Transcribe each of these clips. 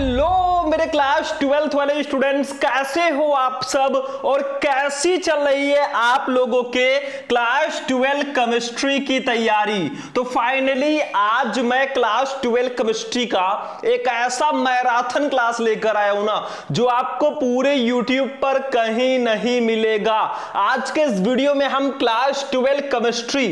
Hello मेरे class 12th वाले students, कैसे हो आप सब और कैसी चल रही है आप लोगों के क्लास 12 केमिस्ट्री की तैयारी। तो फाइनली आज मैं क्लास 12 केमिस्ट्री का एक ऐसा मैराथन क्लास लेकर आया हूं ना जो आपको पूरे YouTube पर कहीं नहीं मिलेगा। आज के इस वीडियो में हम क्लास 12 केमिस्ट्री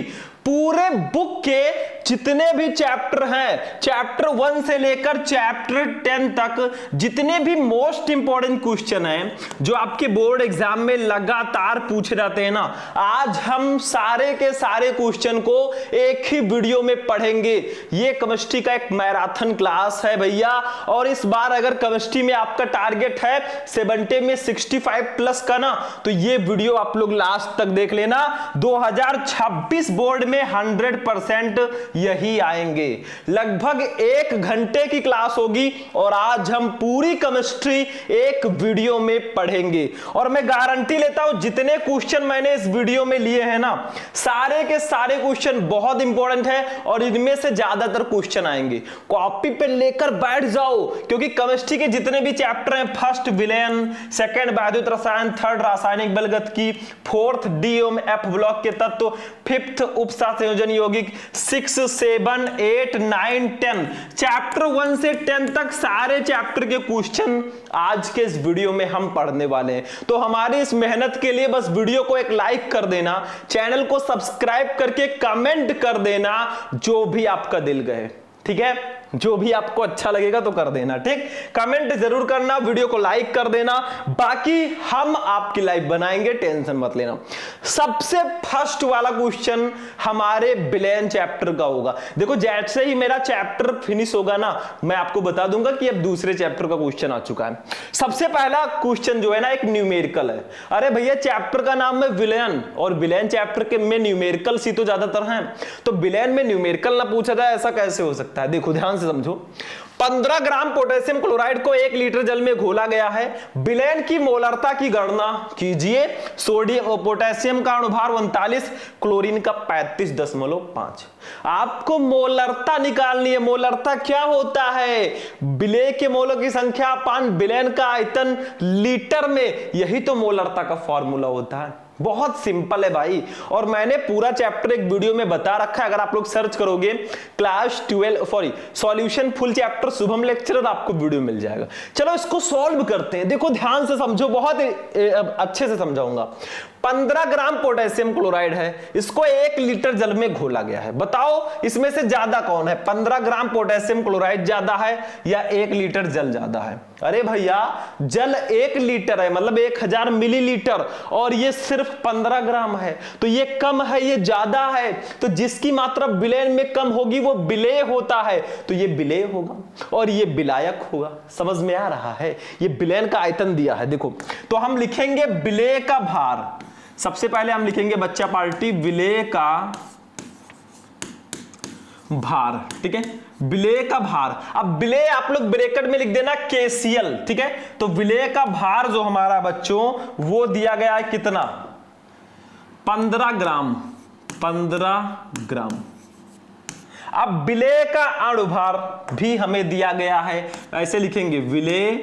पूरे बुक के जितने भी चैप्टर हैं, चैप्टर 1 से लेकर चैप्टर 10 तक जितने भी मोस्ट इंपॉर्टेंट क्वेश्चन हैं जो आपके बोर्ड एग्जाम में लगातार पूछे जाते हैं ना, आज हम सारे के सारे क्वेश्चन को एक ही वीडियो में पढ़ेंगे। ये केमिस्ट्री का एक मैराथन क्लास है भैया, और इस बार अगर केमिस्ट्री में आपका टारगेट है 70 में 65 प्लस का ना, तो ये वीडियो आप लोग लास्ट तक देख लेना। 2026 बोर्ड में 100% यही आएंगे। लगभग 1 घंटे की क्लास होगी और आज हम पूरी केमिस्ट्री एक वीडियो में पढ़ेंगे। और मैं गारंटी लेता हूं जितने क्वेश्चन मैंने इस वीडियो में लिए हैं ना, सारे के सारे क्वेश्चन बहुत इंपॉर्टेंट है और इनमें से ज्यादातर क्वेश्चन आएंगे। कॉपी पे लेकर बैठ जाओ, क्योंकि केमिस्ट्री के जितने भी चैप्टर हैं, फर्स्ट विलयन, सेकंड वैद्युत रसायन, थर्ड रासायनिक बलगतिकी, फोर्थ डी एवं एफ ब्लॉक के तत्व, फिफ्थ उपसंयोजन यौगिक, 6, 7, 8, 9, 10 चैप्टर 1 से 10 तक सारे चैप्टर के क्वेश्चन आज के इस वीडियो में हम पढ़ने वाले हैं। तो हमारी इस मेहनत के लिए बस वीडियो को एक लाइक कर देना, चैनल को सब्सक्राइब करके कमेंट कर देना जो भी आपका दिल कहे, ठीक है। जो भी आपको अच्छा लगेगा तो कर देना, ठीक। कमेंट जरूर करना, वीडियो को लाइक कर देना, बाकी हम आपकी लाइफ बनाएंगे, टेंशन मत लेना। सबसे फर्स्ट वाला क्वेश्चन हमारे विलेन चैप्टर का होगा। देखो जैसे ही मेरा चैप्टर फिनिश होगा ना, मैं आपको बता दूंगा कि अब दूसरे चैप्टर का क्वेश्चन आ चुका है। सबसे पहला क्वेश्चन जो है ना, एक न्यूमेरिकल है। अरे भैया चैप्टर का नाम है विलेन, और विलेन चैप्टर के में न्यूमेरिकल सी तो ज्यादातर हैं, तो विलेन में न्यूमेरिकल ना पूछा जाए ऐसा कैसे हो सकता है। देखो ध्यान से समझो। 15 ग्राम पोटेशियम क्लोराइड को 1 लीटर जल में घोला गया है। विलेन की मोलरता की गणना कीजिए। सोडियम और पोटेशियम का अनुभार 39, क्लोरीन का 35.5। आपको मोलरता निकालनी है। मोलरता क्या होता है? विलेय के मोलों की संख्या अपान विलेन का आयतन लीटर में, यही तो मोलरता का फॉर्मूला होता है। बहुत सिंपल है भाई, और मैंने पूरा चैप्टर एक वीडियो में बता रखा है। अगर आप लोग सर्च करोगे class 12 solution full chapter Shubham lecturer, आपको वीडियो मिल जाएगा। चलो इसको सॉल्व करते हैं। देखो ध्यान से समझो, बहुत अच्छे से समझाऊंगा। 15 ग्राम पोटेशियम क्लोराइड है, इसको 1 लीटर जल में घोला गया है। बताओ इसमें से ज्यादा कौन है? 15 ग्राम पोटेशियम क्लोराइड ज्यादा है या 1 लीटर जल ज्यादा है? अरे भैया जल 1 लीटर है, मतलब 1000 मिलीलीटर, और ये सिर्फ 15 ग्राम है, तो ये कम है, ये ज्यादा है। तो जिसकी मात्रा विलेन में कम होगी वो विलेय होता है, तो ये विलेय होगा और ये विलायक होगा। समझ में आ रहा है? ये विलेन का आयतन दिया है। देखो तो हम लिखेंगे विलेय का भार। सबसे पहले हम लिखेंगे बच्चा पार्टी विलेय का भार, ठीक है। विलेय का भार, अब विलेय आप लोग ब्रैकेट में लिख देना KCl, ठीक है। तो विलेय का भार जो हमारा बच्चों वो दिया गया है कितना? 15 ग्राम। 15 ग्राम। अब विलेय का अणुभार भी हमें दिया गया है, ऐसे लिखेंगे विलेय।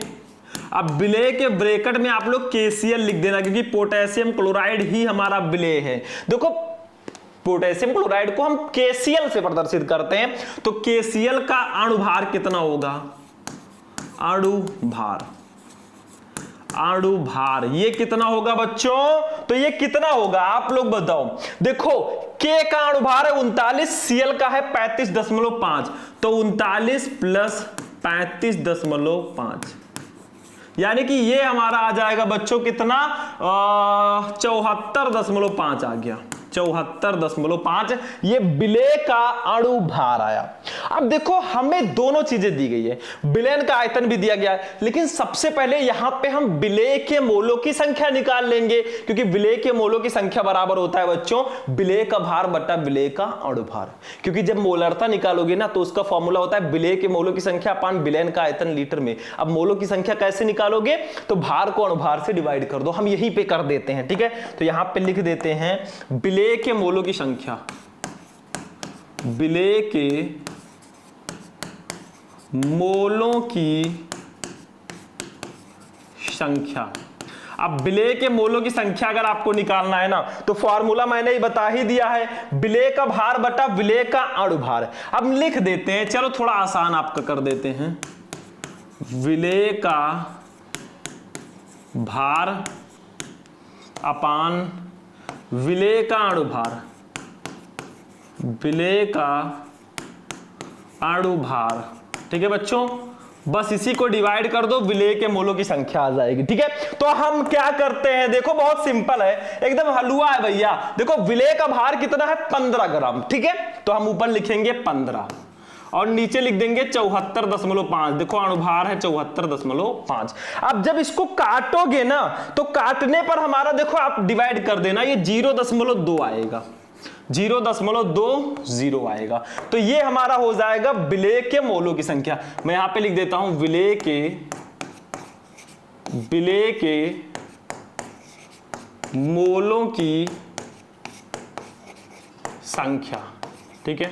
अब विलेय के ब्रैकेट में आप लोग KCl लिख देना, क्योंकि पोटेशियम क्लोराइड ही हमारा विलेय है। देखो पोटेशियम क्लोराइड को हम KCl से प्रदर्शित करते हैं, तो KCl का अणुभार कितना होगा? अणुभार, अणुभार ये कितना होगा बच्चों? तो ये कितना होगा आप लोग बताओ। देखो K का अणुभार है 39, Cl का है 35.5, तो 39 प्लस 35.5, यानी कि ये हमारा आ जाएगा बच्चों कितना? 74.5 आ गया। 74.5 ये विलेय का अणुभार आया। अब देखो हमें दोनों चीजें दी गई है, विलेन का आयतन भी दिया गया है, लेकिन सबसे पहले यहां पे हम विलेय के मोलों की संख्या निकाल लेंगे, क्योंकि विलेय के मोलों की संख्या बराबर होता है बच्चों विलेय का भार बटा विलेय का अणुभार। क्योंकि जब मोलरता निकालोगे ना तो उसका फॉर्मूला होता है विलेय के मोलों की संख्या अपान विलेन का आयतन लीटर में। अब मोलों की संख्या कैसे निकालोगे? तो भार को अणुभार से डिवाइड कर दो। हम यहीं पे कर देते हैं, ठीक है। तो यहां पे लिख देते हैं विलेय के मोलों की संख्या, विलेय के मोलों की संख्या। अब विलेय के मोलों की संख्या अगर आपको निकालना है ना, तो फॉर्मूला मैंने ही बता ही दिया है, विलेय का भार बटा विलेय का अणुभार। अब लिख देते हैं, चलो थोड़ा आसान आपका कर देते हैं, विलेय का भार अपान विलेय का अणुभार, विलेय का अणुभार। ठीक है बच्चों, बस इसी को डिवाइड कर दो, विलेय के मोलों की संख्या आ जाएगी। ठीक है, तो हम क्या करते हैं, देखो बहुत सिंपल है, एकदम हलवा है भैया। देखो विलेय का भार कितना है, 15 ग्राम। ठीक है, तो हम ऊपर लिखेंगे 15 और नीचे लिख देंगे 74.5। देखो अणुभार है 74.5। अब जब इसको काटोगे ना, तो काटने पर हमारा देखो आप डिवाइड कर देना, ये 0.2 आएगा, 0.20 आएगा। तो ये हमारा हो जाएगा विलेय के मोलों की संख्या। मैं यहां पे लिख देता हूं विलेय के मोलों की संख्या। ठीक है,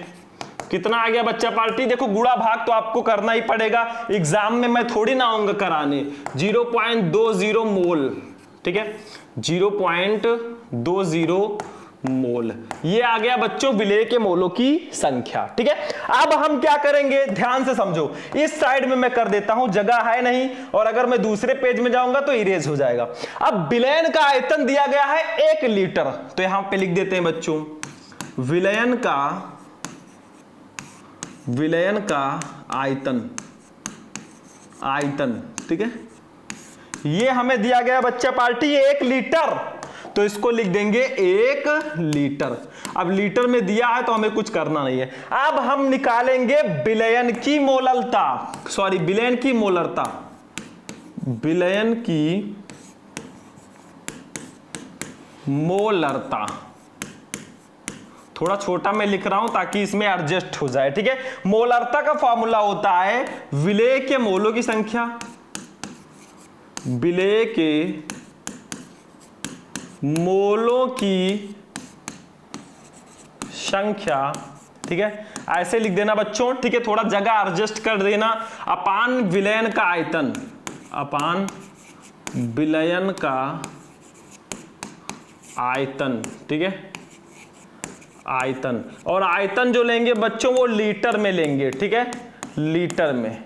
कितना आ गया बच्चा पार्टी, देखो गुणा भाग तो आपको करना ही पड़ेगा, एग्जाम में मैं थोड़ी ना आऊंगा कराने। 0.20 मोल। ठीक है, 0.20 मोल, ये आ गया बच्चों विलेय के मोलों की संख्या। ठीक है, अब हम क्या करेंगे, ध्यान से समझो, इस साइड में मैं कर देता हूं, जगह है नहीं, और अगर मैं दूसरे पेज में जाऊंगा तो इरेज हो जाएगा। अब विलयन का आयतन दिया गया है 1 लीटर, तो यहां पे लिख देते हैं बच्चों विलयन का आयतन। ठीक है, ये हमें दिया गया बच्चा पार्टी 1 लीटर, तो इसको लिख देंगे 1 लीटर। अब लीटर में दिया है तो हमें कुछ करना नहीं है। अब हम निकालेंगे विलयन की मोलरता। थोड़ा छोटा मैं लिख रहा हूं ताकि इसमें एडजस्ट हो जाए। ठीक है, मोलरता का फॉर्मूला होता है विलेय के मोलों की संख्या, विलेय के मोलों की संख्या। ठीक है, ऐसे लिख देना बच्चों। ठीक है, थोड़ा जगह एडजस्ट कर देना, अपान विलयन का आयतन, अपान विलयन का आयतन। ठीक है, आयतन, और आयतन जो लेंगे बच्चों वो लीटर में लेंगे। ठीक है, लीटर में।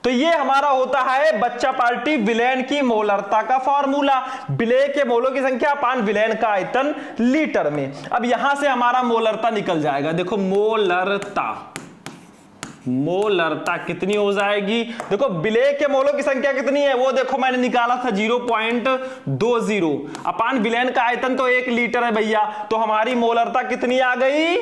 तो ये हमारा होता है बच्चा पार्टी विलयन की मोलरता का फॉर्मूला, विलेय के मोलों की संख्या अपान विलयन का आयतन लीटर में। अब यहां से हमारा मोलरता निकल जाएगा, देखो मोलरता कितनी हो जाएगी, देखो विलेय के मोलों की संख्या कितनी है, वो देखो मैंने निकाला था 0.20 अपान विलयन का आयतन तो 1 लीटर है भैया, तो हमारी मोलरता कितनी आ गई,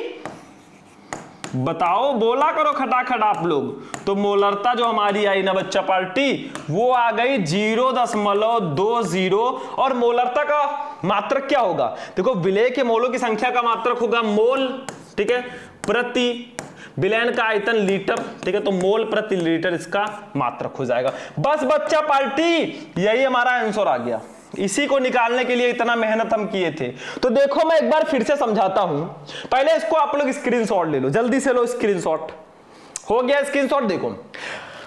बताओ, बोला करो खटाखट आप लोग। तो मोलरता जो हमारी आई ना बच्चा पार्टी, वो आ गई 0.20, और मोलरता का मात्रक क्या होगा, देखो विलेय के मोलों की संख्या का मात्रक होगा मोल। ठीक है, प्रति विलयन का आयतन लीटर। ठीक है, तो मोल प्रति लीटर इसका मात्रक हो जाएगा। बस बच्चा पार्टी, यही हमारा आंसर आ गया। इसी को निकालने के लिए इतना मेहनत हम किए थे। तो देखो मैं एक बार फिर से समझाता हूं, पहले इसको आप लोग स्क्रीनशॉट ले लो, जल्दी से लो स्क्रीनशॉट। हो गया स्क्रीनशॉट, देखो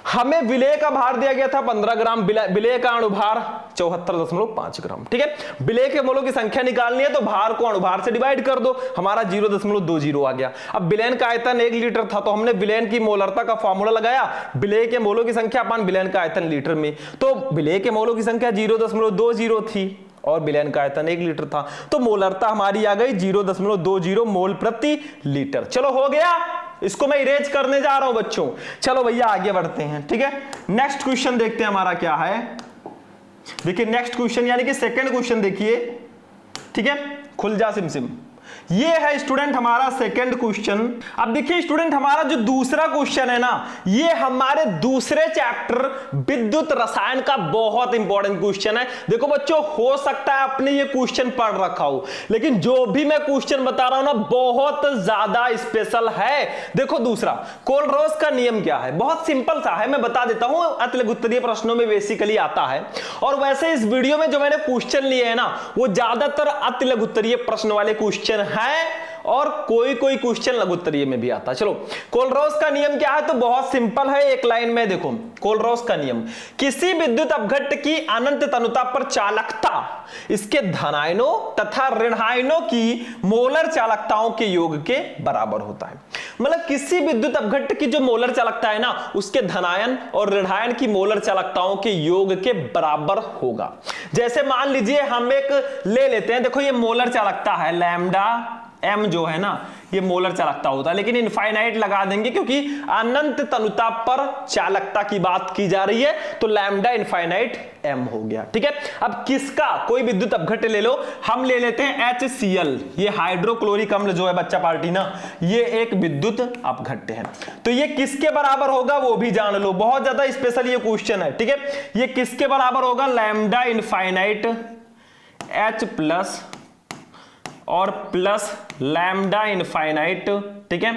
हमें विलेय का भार दिया गया था 15 ग्राम, विलेय का अणुभार 74.5 ग्राम। ठीक है, विलेय के मोलों की संख्या निकालनी है तो भार को अणुभार से डिवाइड कर दो, हमारा 0.20 आ गया। अब विलयन का आयतन 1 लीटर था, तो हमने विलयन की मोलरता का फॉर्मूला लगाया, विलेय के मोलों की संख्या अपान विलयन का आयतन लीटर में। तो विलेय के मोलों की संख्या 0.20 थी और विलयन का आयतन 1 लीटर था, तो मोलरता हमारी आ गई 0.20 मोल प्रति लीटर। चलो हो गया, इसको मैं इरेज करने जा रहा हूं बच्चों। चलो भैया आगे बढ़ते हैं। ठीक है, नेक्स्ट क्वेश्चन देखते हैं हमारा क्या है। देखिए नेक्स्ट क्वेश्चन यानी कि सेकंड क्वेश्चन देखिए। ठीक है, खुल जा सिम। ये है स्टूडेंट हमारा सेकंड क्वेश्चन। अब देखिए स्टूडेंट, हमारा जो दूसरा क्वेश्चन है ना, ये हमारे दूसरे चैप्टर विद्युत रसायन का बहुत इंपॉर्टेंट क्वेश्चन है। देखो बच्चों, हो सकता है आपने ये क्वेश्चन पढ़ रखा हो, लेकिन जो भी मैं क्वेश्चन बता रहा हूं ना, बहुत ज्यादा स्पेशल है। देखो दूसरा, कोलरोस का नियम क्या है, बहुत सिंपल सा है, मैं बता देता हूं, अतिलघुत्तरीय प्रश्नों में बेसिकली आता है। और वैसे इस वीडियो में जो मैंने क्वेश्चन लिए है ना, वो ज्यादातर अतिलघुत्तरीय प्रश्न वाले क्वेश्चन है, और कोई कोई क्वेश्चन लघु उत्तरीय में भी आता है। चलो कोलरॉस का नियम क्या है, तो बहुत सिंपल है, एक लाइन में देखो कोलरॉस का नियम, किसी विद्युत अपघट्ट की अनंत तनुता पर चालकता इसके धनायनों तथा ऋणायनों की मोलर चालकताओं के योग के बराबर होता है। मतलब किसी विद्युत अपघट्ट की जो मोलर चालकता है ना, उसके धनायन और ऋणायन की मोलर चालकताओं के योग के बराबर होगा। जैसे मान लीजिए हम एक ले लेते हैं, देखो ये मोलर चालकता है लैम्डा m जो है ना, ये मोलर चालकता होता है, लेकिन इनफाइनाइट लगा देंगे क्योंकि अनंत तनुता पर चालकता की बात की जा रही है, तो लैम्डा इनफाइनाइट m हो गया। ठीक है, अब किसका कोई विद्युत अपघट्ट ले लो, हम ले लेते हैं HCl, ये हाइड्रोक्लोरिक अम्ल जो है बच्चा पार्टी ना, ये एक विद्युत अपघट्ट है, तो ये किसके बराबर होगा वो भी जान लो, बहुत ज्यादा स्पेशल ये क्वेश्चन है। ठीक है, ये किसके बराबर होगा, लैम्डा इनफाइनाइट H प्लस और प्लस लैम्डा इनफाइनाइट, ठीक है,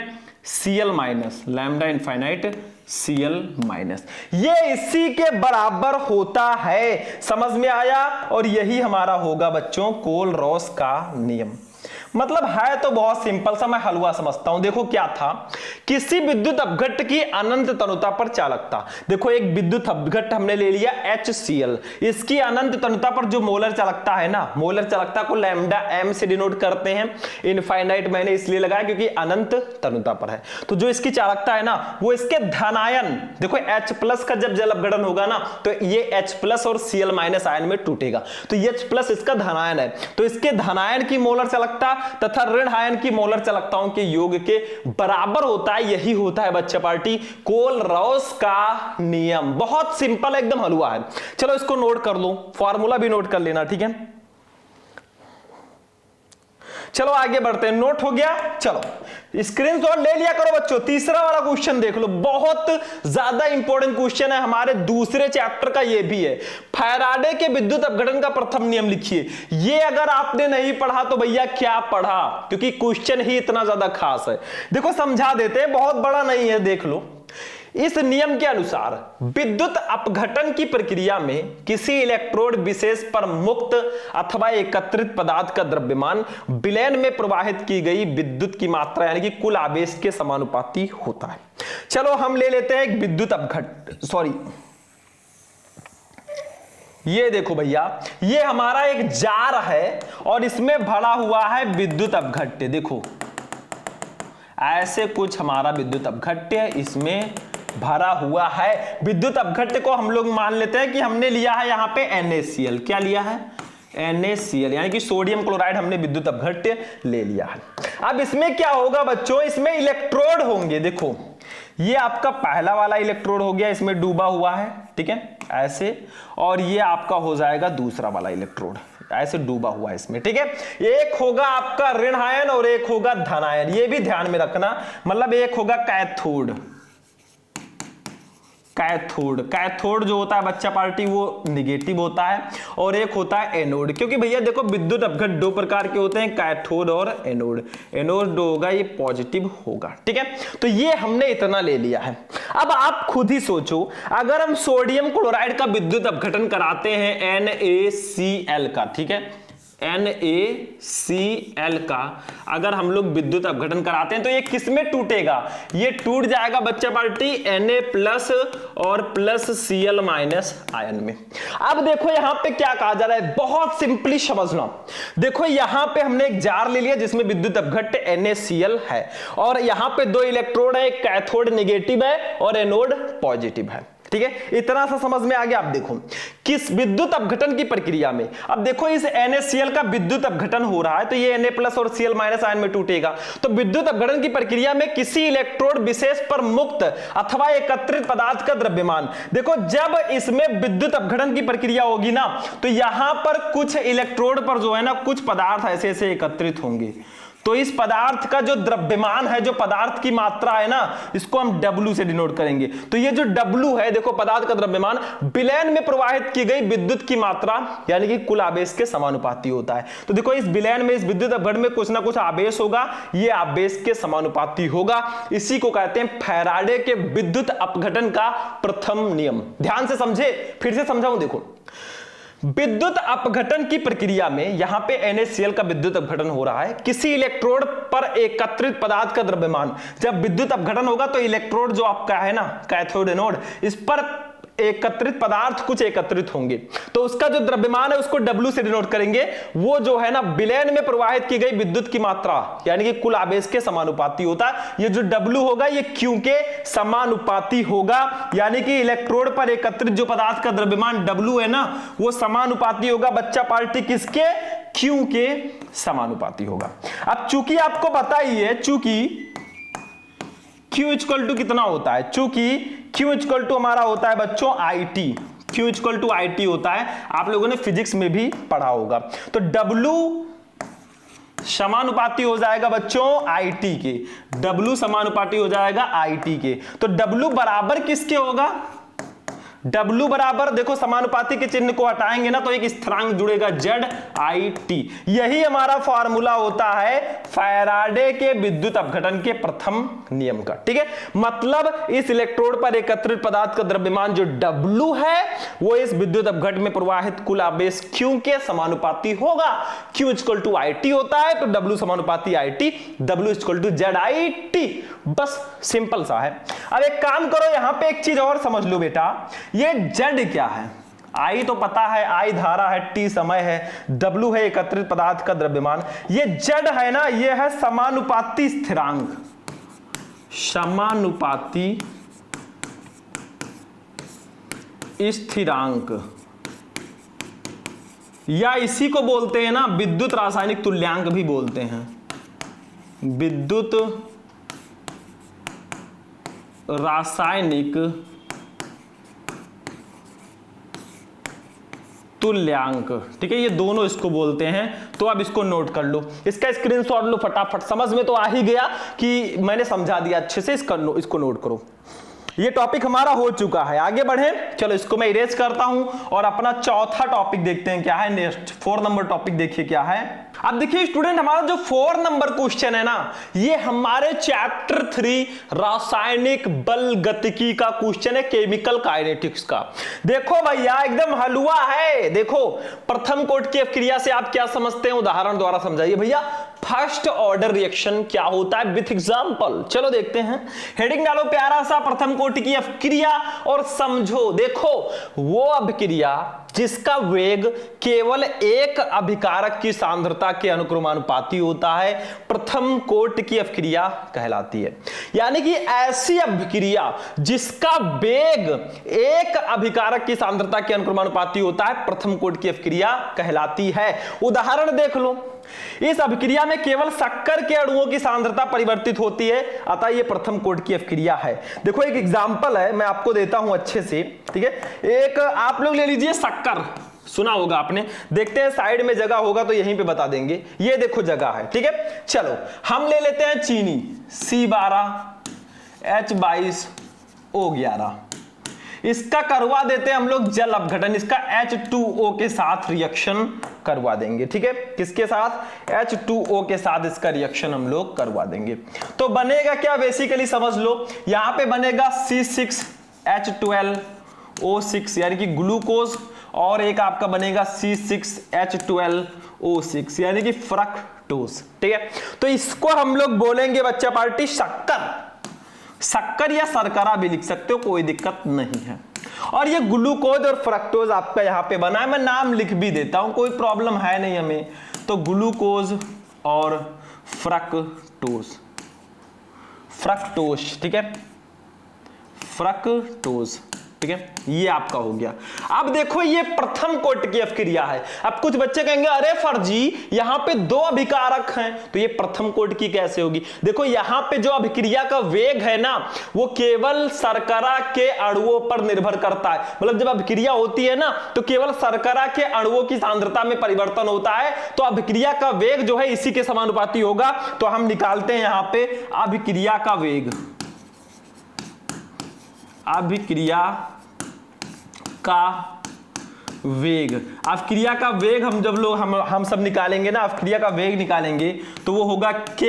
Cl minus, lambda infinite Cl minus, ये इसी के बराबर होता है। समझ में आया, और यही हमारा होगा बच्चों कोलरॉस का नियम। मतलब है तो बहुत सिंपल सा, मैं हलवा समझता हूं। देखो क्या था, किसी विद्युत अपघट्ट की अनंत तनुता पर चालकता, देखो एक विद्युत अपघट्ट हमने ले लिया HCl, इसकी अनंत तनुता पर जो मोलर चालकता है ना, मोलर चालकता को लैम्डा m से डिनोट करते हैं, इनफाइनाइट मैंने इसलिए लगाया क्योंकि अनंत तनुता पर है, तो जो इसकी चालकता है ना वो इसके धनायन, देखो H प्लस का जब जल अपघटन होगा ना तो ये H प्लस और Cl माइनस आयन में टूटेगा, तो H प्लस इसका धनायन है, तो इसके धनायन की मोलर चालकता तथा ऋण आयन की मोलर चालकताओं के योग के बराबर होता है। यही होता है बच्चा पार्टी कोलरॉस का नियम। बहुत सिंपल एकदम हलवा है। चलो इसको नोट कर लो, फॉर्मूला भी नोट कर लेना, ठीक है। चलो आगे बढ़ते हैं, नोट हो गया, चलो स्क्रीनशॉट ले लिया करो बच्चों। तीसरा वाला क्वेश्चन देख लो, बहुत ज्यादा इंपॉर्टेंट क्वेश्चन है, हमारे दूसरे चैप्टर का ये भी है। फैराडे के विद्युत अपघटन का प्रथम नियम लिखिए। ये अगर आपने नहीं पढ़ा तो भैया क्या पढ़ा, क्योंकि क्वेश्चन ही इतना ज्यादा खास है। देखो समझा देते हैं, बहुत बड़ा नहीं है, देख लो। इस नियम के अनुसार विद्युत अपघटन की प्रक्रिया में किसी इलेक्ट्रोड विशेष पर मुक्त अथवा एकत्रित पदार्थ का द्रव्यमान विलयन में प्रवाहित की गई विद्युत की मात्रा यानी कि कुल आवेश के समानुपाती होता है। चलो हम ले लेते हैं एक विद्युत अपघटन, सॉरी ये देखो भैया, ये हमारा एक जार है और इसमें भरा हुआ है विद्युत अपघट्य। देखो ऐसे कुछ हमारा विद्युत अपघट्य है, इसमें भरा हुआ है। विद्युत अपघट्य को हम लोग मान लेते हैं कि हमने लिया है यहां पे NaCl, क्या लिया है NaCl, यानी कि सोडियम क्लोराइड हमने विद्युत अपघट्य ले लिया है। अब इसमें क्या होगा बच्चों, इसमें इलेक्ट्रोड होंगे। देखो ये आपका पहला वाला इलेक्ट्रोड हो गया, इसमें डूबा हुआ है, ठीक है ऐसे, और ये आपका हो जाएगा दूसरा वाला इलेक्ट्रोड ऐसे डूबा हुआ है इसमें, ठीक है। एक होगा आपका ऋण आयन और एक होगा धन आयन, ये भी ध्यान में रखना। मतलब एक होगा कैथोड, कैथोड जो होता है बच्चा पार्टी वो निगेटिव होता है, और एक होता है एनोड। क्योंकि भैया देखो विद्युत अपघट दो प्रकार के होते हैं, कैथोड और एनोड। एनोड होगा ये पॉजिटिव होगा, ठीक है। तो ये हमने इतना ले लिया है। अब आप खुद ही सोचो, अगर हम सोडियम क्लोराइड का विद्युत अपघटन कराते हैं NaCl का, ठीक है NaCl का अगर हम लोग विद्युत अपघटन कराते हैं तो ये किसमें टूटेगा, ये टूट जाएगा बच्चा पार्टी Na प्लस और प्लस Cl माइनस आयन में। अब देखो यहां पे क्या कहा जा रहा है, बहुत सिंपली समझना। देखो यहां पे हमने एक जार ले लिया जिसमें विद्युत अपघट्य NaCl है, और यहां पे दो इलेक्ट्रोड है, एक कैथोड नेगेटिव है और एनोड पॉजिटिव है, ठीक है। इतना सा समझ में आ गया। आप देखो किस विद्युत अपघटन की प्रक्रिया में, अब देखो इस NaCl का विद्युत अपघटन हो रहा है तो ये Na प्लस और Cl माइनस आयन में टूटेगा। तो विद्युत अपघटन की प्रक्रिया में किसी इलेक्ट्रोड विशेष पर मुक्त अथवा एकत्रित पदार्थ का द्रव्यमान, देखो जब इसमें विद्युत अपघटन की प्रक्रिया होगी ना तो यहां पर कुछ इलेक्ट्रोड पर जो है ना कुछ पदार्थ ऐसे ऐसे एकत्रित होंगे, तो इस पदार्थ का जो द्रव्यमान है, जो पदार्थ की मात्रा है ना, इसको हम W से डिनोट करेंगे। तो ये जो W है, देखो पदार्थ का द्रव्यमान विलयन में प्रवाहित की गई विद्युत की मात्रा यानी कि कुल आवेश के समानुपाती होता है। तो देखो इस विलयन में, इस विद्युत अपघटन में कुछ ना कुछ आवेश होगा, ये आवेश के समानुपाती होगा। इसी को कहते हैं फैराडे के विद्युत अपघटन का प्रथम नियम। ध्यान से समझे, फिर से समझाऊं। देखो विद्युत अपघटन की प्रक्रिया में यहां पे NaCl का विद्युत अपघटन हो रहा है। किसी इलेक्ट्रोड पर एकत्रित पदार्थ का द्रव्यमान, जब विद्युत अपघटन होगा तो इलेक्ट्रोड जो आपका है ना कैथोड एनोड, इस पर एकत्रित पदार्थ कुछ एकत्रित होंगे, तो उसका जो द्रव्यमान है उसको W से डिनोट करेंगे। वो जो है ना विलयन में प्रवाहित की गई विद्युत की मात्रा यानी कि कुल आवेश के समानुपाती होता है। ये जो W होगा ये Q के समानुपाती होगा, यानी कि इलेक्ट्रोड पर एकत्रित जो पदार्थ का द्रव्यमान W है ना वो समानुपाती होगा बच्चा पार्टी किसके, Q के समानुपाती होगा। अब चूंकि आपको पता ही है चूंकि Q इक्वल टू कितना होता है, चूंकि Q इक्वल टू हमारा होता है बच्चों IT, Q equal to IT होता है, आप लोगों ने फिजिक्स में भी पढ़ा होगा। तो W समानुपाती हो जाएगा बच्चों IT के, W समानुपाती हो जाएगा IT के। तो W बराबर किसके होगा, W बराबर देखो समानुपाती के चिन्ह को हटाएंगे ना तो एक स्थिरांक जुड़ेगा ZIT। यही हमारा फॉर्मूला होता है फैराडे के विद्युत अपघटन के प्रथम नियम का, ठीक है। मतलब इस इलेक्ट्रोड पर एकत्रित पदार्थ का द्रव्यमान जो W है वो इस विद्युत अपघटन में प्रवाहित कुल आवेश Q के समानुपाती होगा। Q इक्वल टू IT होता है तो W समानुपाती IT, W equal to ZIT, बस सिंपल सा है। अब एक काम करो यहां पे एक चीज और समझ लो बेटा, ये Z क्या है, I तो पता है, I धारा है, T समय है, W है एकत्रित पदार्थ का द्रव्यमान। ये Z है ना ये है समानुपाती स्थिरांक, समानुपाती स्थिरांक, या इसी को बोलते हैं ना विद्युत रासायनिक तुल्यांक भी बोलते हैं, विद्युत रासायनिक तुल्यांक, ठीक है। ये दोनों इसको बोलते हैं, तो अब इसको नोट कर लो, इसका स्क्रीनशॉट लो फटाफट। समझ में तो आ ही गया कि मैंने समझा दिया अच्छे से, इसको नोट करो। ये टॉपिक हमारा हो चुका है, आगे बढ़े। चलो इसको मैं इरेज करता हूं और अपना चौथा टॉपिक देखते हैं क्या है नेक्स्ट। 4 नंबर टॉपिक देखिए क्या है। अब देखिए स्टूडेंट हमारा जो 4 नंबर क्वेश्चन है ना ये हमारे चैप्टर 3 रासायनिक बल गतिकी का क्वेश्चन है, केमिकल काइनेटिक्स का। देखो भैया एकदम हलवा है। देखो प्रथम कोटि की अपक्रिया से आप क्या समझते हैं, उदाहरण द्वारा समझाइए भैया। फर्स्ट ऑर्डर रिएक्शन क्या होता है विथ एग्जांपल, चलो देखते हैं। हेडिंग डालो प्यारा सा, प्रथम कोटि की अपक्रिया, और समझो। देखो वो अपक्रिया जिसका वेग केवल एक अभिकारक की सांद्रता के अनुक्रमानुपाती होता है प्रथम कोटि की अपक्रिया कहलाती है। यानी कि ऐसी अपक्रिया जिसका वेग एक अभिकारक की सांद्रता के अनुक्रमानुपाती होता है प्रथम कोटि की अपक्रिया कहलाती है। उदाहरण देख लो, इस अभिक्रिया में केवल शक्कर के अणुओं की सांद्रता परिवर्तित होती है, अतः यह प्रथम कोटि की अपक्रिया है। देखो एक एग्जांपल है, मैं आपको देता हूं अच्छे से, ठीक है। एक आप लोग ले लीजिए शक्कर, सुना होगा आपने, देखते हैं साइड में जगह होगा तो यहीं पे बता देंगे। ये देखो जगह है, ठीक है। चलो हम ले लेते हैं चीनी C12H22O11, इसका करवा देते हैं हम लोग जल अपघटन, इसका H2O के साथ रिएक्शन करवा देंगे, ठीक है। किसके साथ, H2O के साथ इसका रिएक्शन हम लोग करवा देंगे। तो बनेगा क्या, बेसिकली समझ लो, यहां पे बनेगा C6H12O6 यानी कि ग्लूकोज, और एक आपका बनेगा C6H12O6 यानी कि फ्रक्टोज, ठीक है। तो इसको हम लोग बोलेंगे बच्चा पार्टी शक्कर, शक्कर या शर्करा भी लिख सकते हो, कोई दिक्कत नहीं है। और ये ग्लूकोज और फ्रक्टोज आपका यहां पे बना है, मैं नाम लिख भी देता हूं, कोई प्रॉब्लम है नहीं हमें। तो ग्लूकोज और फ्रक्टोज, फ्रक्टोज, ठीक है, फ्रक्टोज, ठीक है। ये आपका हो गया। अब देखो ये प्रथम कोटि की अपक्रिया है। अब कुछ बच्चे कहेंगे अरे फर्जी यहां पे 2 अभिकारक हैं तो ये प्रथम कोटि की कैसे होगी। देखो यहां पे जो अभिक्रिया का वेग है ना वो केवल शर्करा के अणुओं पर निर्भर करता है। मतलब जब अभिक्रिया होती है ना तो केवल शर्करा के अणुओं की सांद्रता में परिवर्तन होता है, तो अभिक्रिया का वेग जो है इसी के समानुपाती होगा। तो हम निकालते हैं यहां पे अभिक्रिया का वेग, अभिक्रिया का वेग, अभिक्रिया का वेग हम जब लोग हम सब निकालेंगे ना, अभिक्रिया का वेग निकालेंगे तो वो होगा K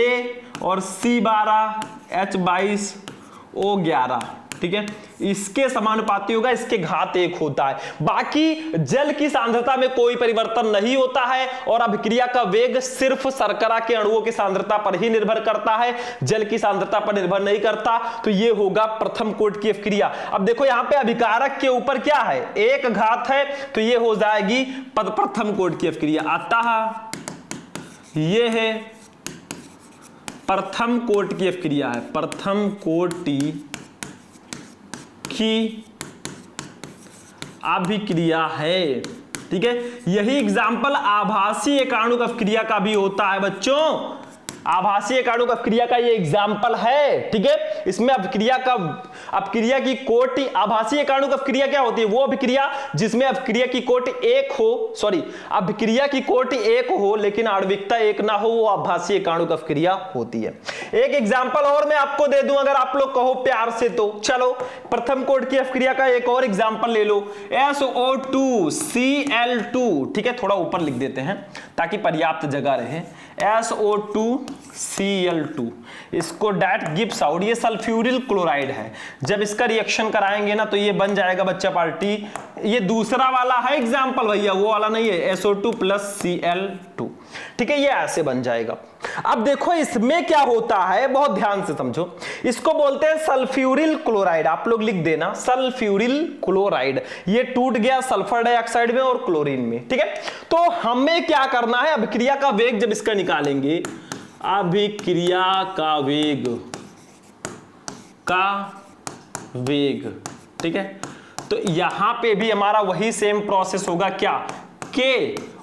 और C12H22O11, ठीक है, इसके समानुपाती होगा, इसके घात 1 होता है। बाकी जल की सांद्रता में कोई परिवर्तन नहीं होता है और अभिक्रिया का वेग सिर्फ शर्करा के अणुओं की सांद्रता पर ही निर्भर करता है, जल की सांद्रता पर निर्भर नहीं करता। तो ये होगा प्रथम कोटि की अभिक्रिया। अब देखो यहां पे अभिकारक के ऊपर क्या है, 1 घात है, तो ये हो जाएगी प्रथम कोटि की अभिक्रिया। अतः ये है प्रथम कोटि की अभिक्रिया है, प्रथम कोटि की अभिक्रिया है। ठीक है, यही एग्जाम्पल आभासी एकाणुक अभिक्रिया का भी होता है बच्चों, आभासी एकाणुक अभिक्रिया का ये एग्जाम्पल है। ठीक है, इसमें अभिक्रिया की कोटि, आभासी एकाणुक अभिक्रिया क्या होती है, वो अभिक्रिया जिसमें अभिक्रिया की कोटि 1 हो, अभिक्रिया की कोटि 1 हो लेकिन आणविकता 1 ना हो, वो आभासी एकाणुक अभिक्रिया होती है। एक एग्जाम्पल और मैं आपको दे दूं अगर आप लोग कहो प्यार से तो। चलो प्रथम कोटि की अभिक्रिया का एक और एग्जाम्पल ले लो, SO2Cl2। ठीक है, थोड़ा ऊपर लिख देते हैं ताकि पर्याप्त जगह रहे। SO2Cl2, इसको डैट गिव्स आउट, ये सल्फ्यूरिल क्लोराइड है। जब इसका रिएक्शन कराएंगे ना तो ये बन जाएगा बच्चा पार्टी, ये दूसरा वाला है एग्जाम्पल भैया, वो वाला नहीं है, SO2 + Cl2। ठीक है, ये ऐसे बन जाएगा। अब देखो इसमें क्या होता है, बहुत ध्यान से समझो, इसको बोलते हैं सल्फ्यूरिल क्लोराइड। आप लोग लिख देना सल्फ्यूरिल क्लोराइड, ये टूट गया सल्फर डाइऑक्साइड में और क्लोरीन में। ठीक है, तो हमें क्या करना है, अभिक्रिया का वेग जब इसका निकालेंगे, अभिक्रिया का वेग, ठीक है, तो यहां पे भी हमारा वही सेम प्रोसेस होगा, क्या K,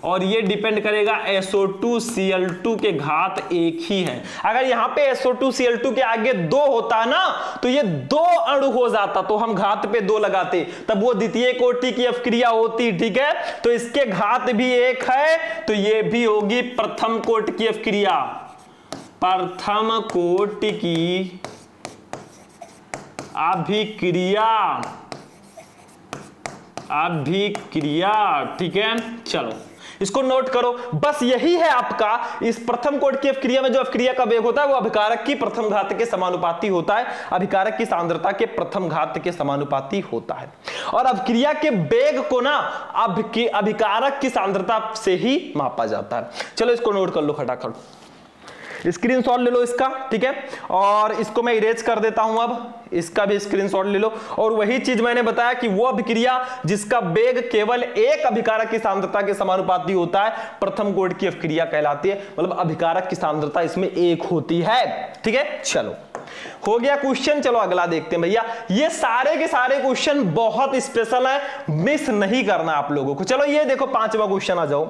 और ये डिपेंड करेगा SO2Cl2 के घात 1 ही है। अगर यहां पे SO2Cl2 के आगे 2 होता ना तो ये 2 अणु हो जाता, तो हम घात पे 2 लगाते, तब वो द्वितीय कोटि की अभिक्रिया होती। ठीक है, तो इसके घात भी 1 है, तो ये भी होगी प्रथम कोटि की अभिक्रिया, प्रथम कोटि की अभिक्रिया। ठीक है, चलो इसको नोट करो, बस यही है आपका, इस प्रथम कोटि की अभिक्रिया में जो अभिक्रिया का वेग होता है वो अभिकारक की प्रथम घात के समानुपाती होता है, अभिकारक की सांद्रता के प्रथम घात के समानुपाती होता है। और अभिक्रिया के वेग को ना अभिकारक की सांद्रता से ही मापा जाता है। चलो इसको नोट कर लो खटाखट, स्क्रीनशॉट ले लो इसका। ठीक है, और इसको मैं इरेज कर देता हूं, अब इसका भी स्क्रीनशॉट ले लो। और वही चीज मैंने बताया कि वो अभिक्रिया जिसका वेग केवल एक अभिकारक की सांद्रता के समानुपाती होता है, प्रथम कोटि की अभिक्रिया कहलाती है, मतलब अभिकारक की सांद्रता इसमें 1 होती है। ठीक है, चलो हो गया क्वेश्चन। चलो अगला देखते हैं भैया, ये सारे के सारे क्वेश्चन बहुत स्पेशल है, मिस नहीं करना आप लोगों को। चलो ये देखो 5वां क्वेश्चन आ जाओ।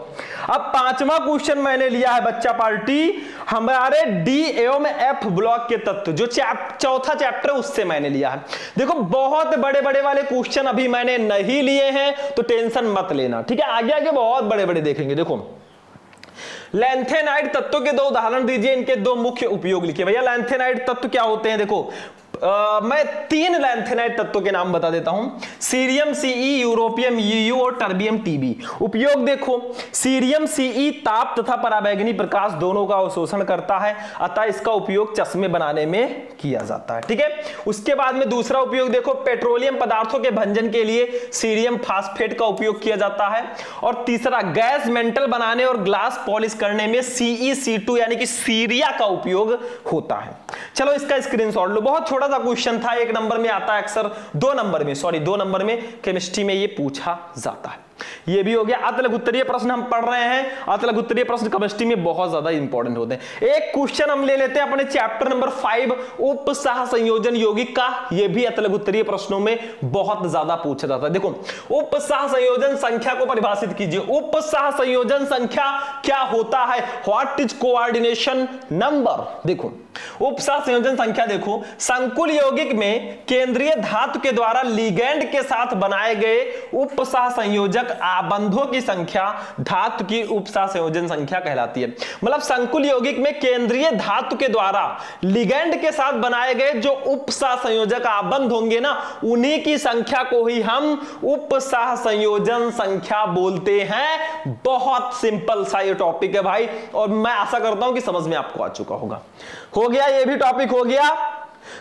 अब 5वां क्वेश्चन मैंने लिया है बच्चा पार्टी हमारे D एवं F ब्लॉक के तत्व, जो चौथा चैप्टर उससे मैंने लिया है। देखो बहुत बड़े बड़े वाले क्वेश्चन अभी मैंने नहीं लिए हैं, तो टेंशन मत लेना। ठीक है, आगे आगे बहुत बड़े बड़े देखेंगे। देखो लैंथेनाइड तत्वों के 2 उदाहरण दीजिए, इनके 2 मुख्य उपयोग लिखिए। भैया लैंथेनाइड तत्व क्या होते हैं, देखो मैं 3 लैंथेनाइड तत्वों के नाम बता देता हूं, सीरियम Ce, यूरोपियम Uu और टर्बियम Tb। उपयोग देखो, सीरियम Ce ताप तथा पराबैंगनी प्रकाश दोनों का अवशोषण करता है, अतः इसका उपयोग चश्मे बनाने में किया जाता है। ठीक है, उसके बाद में दूसरा उपयोग देखो, पेट्रोलियम पदार्थों के भंजन के लिए सीरियम फास्फेट का उपयोग किया जाता है। और तीसरा गैस मेंटल बनाने और ग्लास पॉलिश करने में CeC2 यानी कि सीरिया का उपयोग होता है। चलो इसका स्क्रीनशॉट लो, बहुत छोटा सा क्वेश्चन था, 1 नंबर में आता है अक्सर, 2 नंबर में केमिस्ट्री में ये पूछा जाता है। ये भी हो गया। अतलघुत्तरीय प्रश्न हम पढ़ रहे हैं, अतलघुत्तरीय प्रश्न केमिस्ट्री में बहुत ज्यादा इंपॉर्टेंट होते हैं। एक क्वेश्चन हम ले लेते हैं अपने चैप्टर नंबर 5 उप सह संयोजन यौगिक का, ये भी अतलघुत्तरीय प्रश्नों में बहुत ज्यादा पूछा जाता है। देखो उप सह संयोजन संख्या को परिभाषित कीजिए। उप सह संयोजन संख्या क्या होता है, व्हाट इज कोऑर्डिनेशन नंबर। देखो उप सह संयोजन संख्या, देखो संकुल यौगिक में केंद्रीय धातु के द्वारा लिगैंड के साथ बनाए गए उप सह संयोजक आबंधों की संख्या धातु की उप सह संयोजन संख्या कहलाती है। मतलब संकुल यौगिक में केंद्रीय धातु के द्वारा लिगैंड के साथ बनाए गए जो उप सह संयोजक आबंध होंगे ना, उन्हीं की संख्या को ही हम उप सह संयोजन संख्या बोलते हैं। बहुत सिंपल सा ये टॉपिक है भाई, और मैं आशा करता हूं कि समझ में आपको आ चुका होगा। हो गया, ये भी टॉपिक हो गया।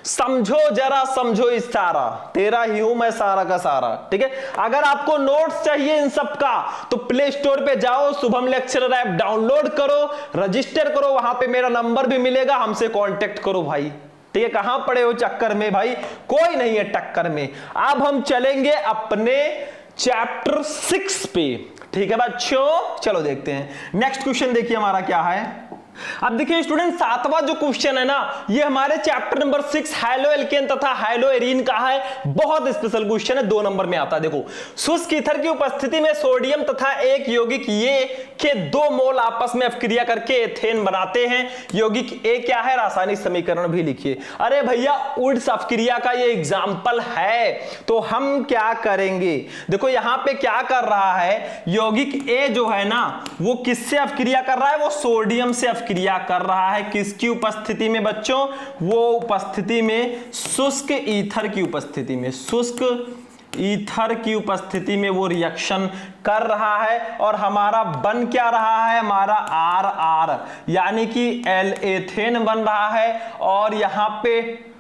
समझो जरा, समझो इशारा, तेरा ही हूं मैं सारा का सारा। ठीक है, अगर आपको नोट्स चाहिए इन सब का तो प्ले स्टोर पे जाओ, शुभम लेक्चरर ऐप डाउनलोड करो, रजिस्टर करो, वहां पे मेरा नंबर भी मिलेगा, हमसे कांटेक्ट करो भाई। ठीक है, कहां पड़े हो चक्कर में भाई, कोई नहीं है टक्कर में। अब हम चलेंगे अपने चैप्टर 6 पे। ठीक है बच्चों, चलो देखते हैं नेक्स्ट क्वेश्चन। देखिए हमारा क्या है। अब देखिए स्टूडेंट, 7वां जो क्वेश्चन है ना, ये हमारे चैप्टर नंबर 6 हैलो एल्केन तथा हैलो एरीन का है। बहुत स्पेशल क्वेश्चन है, 2 नंबर में आता है। देखो, शुष्क ईथर की उपस्थिति में सोडियम तथा एक यौगिक ये के 2 मोल आपस में अपक्रिया करके एथेन बनाते हैं। यौगिक ए क्या है, रासायनिक समीकरण भी लिखिए। अरे भैया, वुड्स अपक्रिया का ये एग्जाम्पल है, तो हम क्या करेंगे। देखो यहां पे क्या कर रहा है, यौगिक ए जो है ना, वो किससे अपक्रिया कर रहा है, वो सोडियम से क्रिया कर रहा है। किसकी उपस्थिति में बच्चों, वो उपस्थिति में शुष्क ईथर की उपस्थिति में, शुष्क ईथर की उपस्थिति में वो रिएक्शन कर रहा है। और हमारा बन क्या रहा है, हमारा आर आर यानी कि एल एथेन बन रहा है। और यहां पे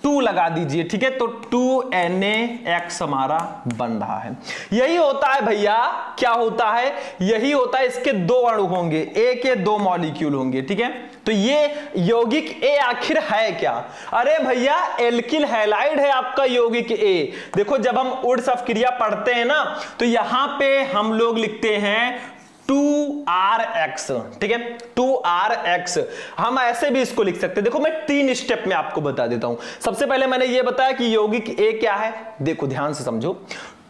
2 लगा दीजिए। ठीक है, तो 2Na हमारा बन रहा है। यही होता है भैया, क्या होता है, यही होता है, इसके 2 अणु होंगे, ए के 2 मॉलिक्यूल होंगे। ठीक है, तो ये यौगिक ए आखिर है क्या, अरे भैया एल्किल हैलाइड है आपका यौगिक ए। देखो जब हम वुड्स अपक्रिया पढ़ते हैं ना, तो यहां पे हम लोग लिखते हैं 2RX। ठीक है, 2RX हम ऐसे भी इसको लिख सकते हैं। देखो मैं 3 स्टेप में आपको बता देता हूं। सबसे पहले मैंने ये बताया कि यौगिक ए क्या है, देखो ध्यान से समझो।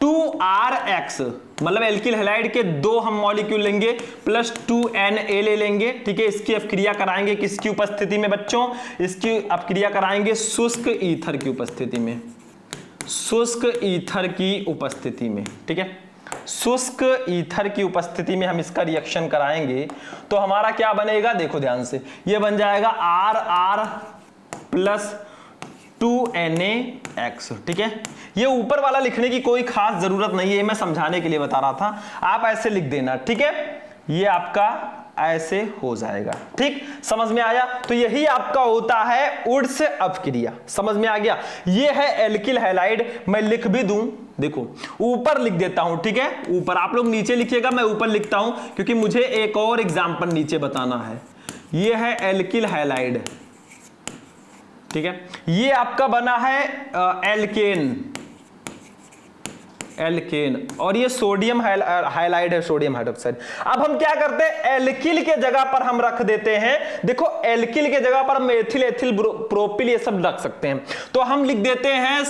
2RX मतलब एल्किल हैलाइड के 2 हम मॉलिक्यूल लेंगे प्लस 2Na ले लेंगे। ठीक है, इसकी अपक्रिया कराएंगे किसकी उपस्थिति में बच्चों, इसकी अपक्रिया कराएंगे शुष्क ईथर की उपस्थिति में, शुष्क ईथर की उपस्थिति में। ठीक है, शुष्क ईथर की उपस्थिति में हम इसका रिएक्शन कराएंगे तो हमारा क्या बनेगा, देखो ध्यान से, ये बन जाएगा RR प्लस 2NaX। ठीक है, ये ऊपर वाला लिखने की कोई खास जरूरत नहीं है, मैं समझाने के लिए बता रहा था, आप ऐसे लिख देना। ठीक है, ये आपका ऐसे हो जाएगा। ठीक, समझ में आया। तो यही आपका होता है वुड्स अपक्रिया, समझ में आ गया। ये है एल्किल हैलाइड, मैं लिख भी दूं, देखो ऊपर लिख देता हूं। ठीक है, ऊपर, आप लोग नीचे लिखिएगा, मैं ऊपर लिखता हूं क्योंकि मुझे एक और एग्जांपल नीचे बताना है। ये है एल्किल हैलाइड। ठीक है, ये आपका बना है एल्केन, एल्केन, और ये सोडियम हाइलाइड है, सोडियम हाइड्रोक्साइड। अब हम क्या करते हैं, एल्किल के जगह पर हम रख देते हैं। देखो एल्किल के जगह पर मेथिल, एथिल, प्रोपिल ये सब रख सकते हैं। तो हम लिख देते हैं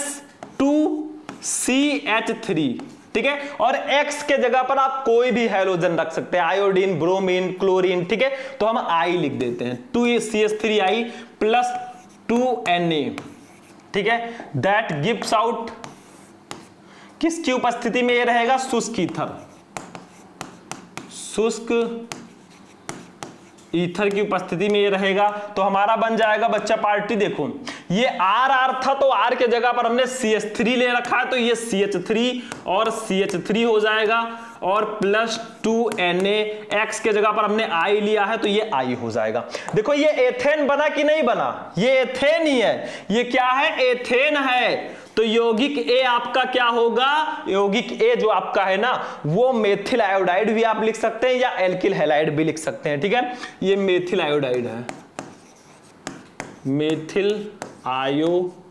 2CH3। ठीक है, और X के जगह पर आप कोई भी हैलोजन रख सकते हैं, आयोडीन, ब्रोमीन, क्लोरीन। ठीक है, तो हम I लिख देते हैं, 2CH3I प्लस 2Na। ठीक है, दैट गिव्स आउट, किसकी उपस्थिति में ये रहेगा, शुष्क ईथर, शुष्क ईथर की उपस्थिति में ये रहेगा। तो हमारा बन जाएगा बच्चा पार्टी, देखो ये RR था तो R के जगह पर हमने CH3 ले रखा है, तो ये CH3 और CH3 हो जाएगा, और प्लस 2Na, X के जगह पर हमने I लिया है तो ये I हो जाएगा। देखो ये एथेन बना कि नहीं बना, ये एथेन ही है, ये क्या है, एथेन है। तो यौगिक ए आपका क्या होगा, यौगिक ए जो आपका है ना, वो मेथिल आयोडाइड भी आप लिख सकते हैं या एल्किल हैलाइड भी लिख सकते हैं। ठीक है, ये मेथिल आयोडाइड है, मेथिल आयोडाइड।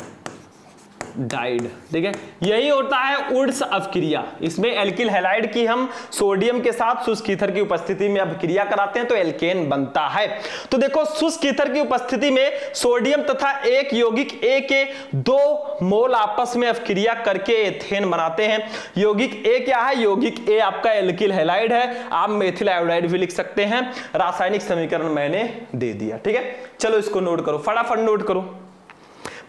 ठीक है, यही होता है वुड्स अपक्रिया। इसमें एल्किल हैलाइड की हम सोडियम के साथ शुष्क ईथर की उपस्थिति में अपक्रिया कराते हैं तो एल्केन बनता है। तो देखो शुष्क ईथर की उपस्थिति में सोडियम तथा एक यौगिक ए के 2 मोल आपस में अपक्रिया करके एथेन बनाते हैं। यौगिक ए क्या है, यौगिक ए आपका एल्किल हैलाइड है, आप मेथिल आयोडाइड भी लिख सकते हैं। रासायनिक समीकरण मैंने दे दिया। ठीक है, चलो इसको नोट करो, फटाफट नोट करो।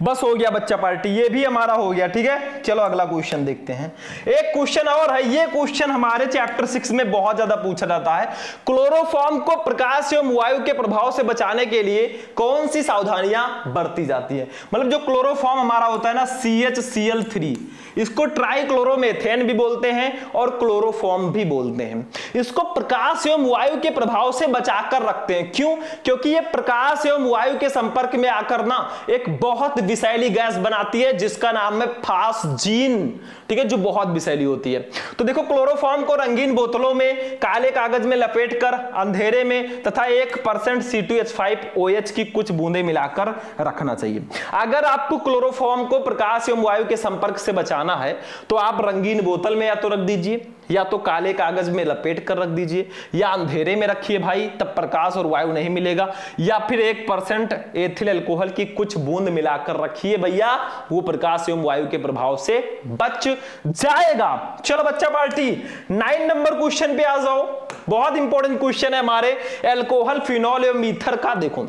बस हो गया बच्चा पार्टी, ये भी हमारा हो गया। ठीक है, चलो अगला क्वेश्चन देखते हैं। एक क्वेश्चन और है, ये क्वेश्चन हमारे चैप्टर 6 में बहुत ज्यादा पूछा जाता है। क्लोरोफॉर्म को प्रकाश एवं वायु के प्रभाव से बचाने के लिए कौन सी सावधानियां बरती जाती है? मतलब जो क्लोरोफॉर्म हमारा होता है ना CHCl3, इसको ट्राइक्लोरोमेथेन भी बोलते हैं और क्लोरोफॉर्म भी बोलते हैं। इसको प्रकाश एवं वायु के प्रभाव से बचाकर रखते हैं। क्यों? क्योंकि ये प्रकाश एवं वायु के संपर्क में आकर ना एक बहुत विषैली गैस बनाती है जिसका नाम है फास्जीन। ठीक है, जो बहुत विषैली होती है। तो देखो, क्लोरोफॉर्म को रंगीन बोतलों में काले कागज में लपेटकर अंधेरे में तथा 1% C2H5OH की कुछ बूंदें मिलाकर रखना चाहिए। अगर आपको क्लोरोफॉर्म को प्रकाश एवं वायु के संपर्क से बचाना है तो आप रंगीन बोतल में या तो रख दीजिए, या तो काले कागज में लपेट कर रख दीजिए, या अंधेरे में रखिए भाई, तब प्रकाश और वायु नहीं मिलेगा, या फिर 1% एथिल अल्कोहल की कुछ बूंद मिलाकर रखिए भैया, वो प्रकाश एवं वायु के प्रभाव से बच जाएगा। चलो बच्चा पार्टी 9 नंबर क्वेश्चन पे आ जाओ। बहुत इंपॉर्टेंट क्वेश्चन है हमारे अल्कोहल, फिनॉल एवं ईथर का। देखो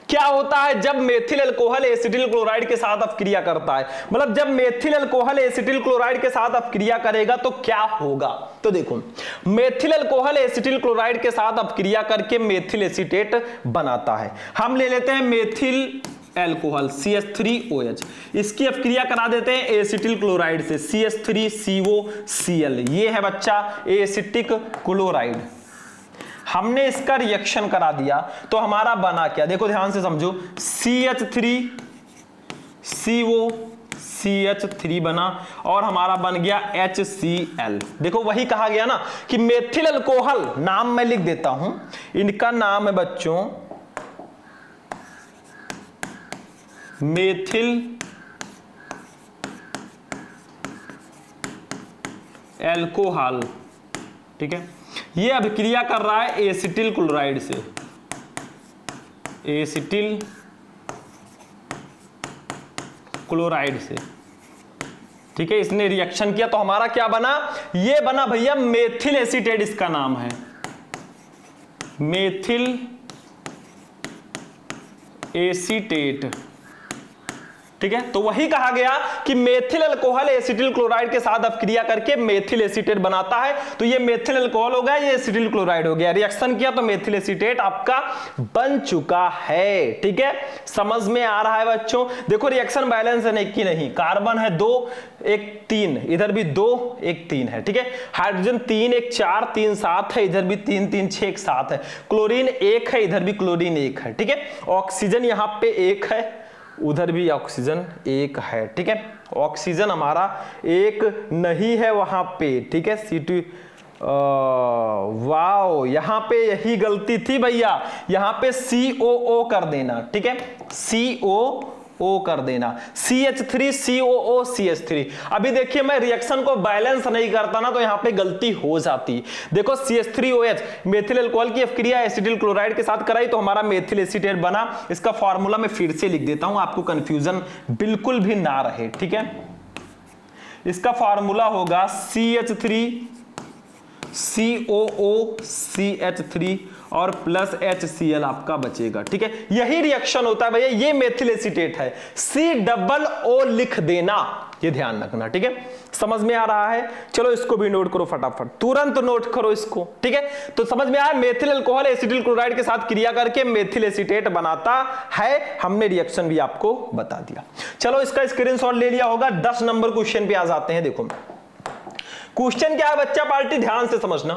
क्या होता है जब मेथिल अल्कोहल एसिटिल क्लोराइड के साथ अपक्रिया करता है, मतलब जब मेथिल अल्कोहल एसिटिल क्लोराइड के साथ अपक्रिया करेगा तो क्या होगा? तो देखो, मेथिल अल्कोहल एसिटिल क्लोराइड के साथ अपक्रिया करके मेथिल एसीटेट बनाता है। हम ले लेते हैं मेथिल अल्कोहल CH3OH, इसकी अपक्रिया करा देते हैं एसिटिल क्लोराइड से CH3COCl। ये है बच्चा एसिटिक क्लोराइड। हमने इसका रिएक्शन करा दिया तो हमारा बना क्या? देखो ध्यान से समझो, CH3COCH3 बना और हमारा बन गया HCl। देखो वही कहा गया ना कि मेथिल अल्कोहल, नाम मैं लिख देता हूं, इनका नाम है बच्चों मेथिल अल्कोहल। ठीक है, ये अभिक्रिया कर रहा है एसिटिल क्लोराइड से, एसिटिल क्लोराइड से। ठीक है, इसने रिएक्शन किया तो हमारा क्या बना? ये बना भैया मेथिल एसीटेट, इसका नाम है मेथिल एसीटेट। ठीक है, तो वही कहा गया कि मेथिल अल्कोहल एसिटिल क्लोराइड के साथ अपक्रिया करके मेथिल एसीटेट बनाता है। तो ये मेथिल अल्कोहल हो गया, ये एसिटिल क्लोराइड हो गया, रिएक्शन किया तो मेथिल एसीटेट आपका बन चुका है। ठीक है, समझ में आ रहा है बच्चों? देखो रिएक्शन बैलेंस है नहीं कि नहीं, कार्बन है 2 1 3, इधर भी 2 1 3 है। ठीक है, हाइड्रोजन 3 1 4 3 7 है, इधर भी 3 3 6 1 7 है, क्लोरीन 1 है, इधर भी क्लोरीन 1 है। ठीक है, ऑक्सीजन यहां पे 1 है, उधर भी ऑक्सीजन 1 है। ठीक है, ऑक्सीजन हमारा 1 नहीं है वहां पे। ठीक है, C2 वाओ, यहां पे यही गलती थी भैया, यहां पे COO कर देना। ठीक है, COO कर देना, CH3COOCH3। अभी देखिए मैं रिएक्शन को बैलेंस नहीं करता ना तो यहां पे गलती हो जाती। देखो CH3OH मेथिल अल्कोहल की अपक्रिया एसिटिल क्लोराइड के साथ कराई तो हमारा मेथिल एसीटेट बना। इसका फॉर्मूला मैं फिर से लिख देता हूं, आपको कंफ्यूजन बिल्कुल भी ना रहे। ठीक है, इसका फॉर्मूला होगा CH3COOCH3 और प्लस HCl आपका बचेगा। ठीक है, यही रिएक्शन होता है भैया, ये मेथिल एसीटेट है, COO लिख देना, ये ध्यान रखना। ठीक है, समझ में आ रहा है? चलो इसको भी नोट करो फटाफट, तुरंत नोट करो इसको। ठीक है, तो समझ में आया, मेथिल अल्कोहल एसिटिल क्लोराइड के साथ क्रिया करके मेथिल एसीटेट बनाता है। हमने रिएक्शन भी आपको बता दिया। चलो इसका स्क्रीनशॉट ले लिया होगा। 10 नंबर क्वेश्चन पे आ जाते हैं। देखो क्वेश्चन क्या है बच्चा पार्टी, ध्यान से समझना।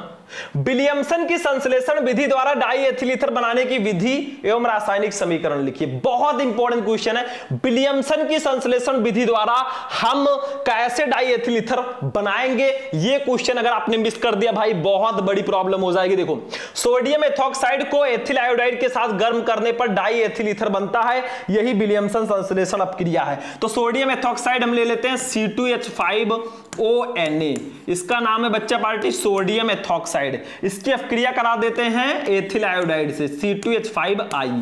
विलियमसन की संश्लेषण विधि द्वारा डाई एथिल ईथर बनाने की विधि एवं रासायनिक समीकरण लिखिए। बहुत इंपॉर्टेंट क्वेश्चन है, विलियमसन की संश्लेषण विधि द्वारा हम कैसे डाई एथिल ईथर बनाएंगे। ये क्वेश्चन अगर आपने मिस कर दिया भाई बहुत बड़ी प्रॉब्लम हो जाएगी। देखो सोडियम एथॉक्साइड को एथिल आयोडाइड के साथ गर्म करने पर डाई एथिल ईथर बनता है, यही विलियमसन संश्लेषण अपक्रिया है। तो सोडियम एथॉक्साइड हम ले लेते हैं C2H5ONa, इसका नाम है बच्चा पार्टी सोडियम एथॉक्साइड। इसकी अपक्रिया करा देते हैं एथिल आयोडाइड से C2H5I।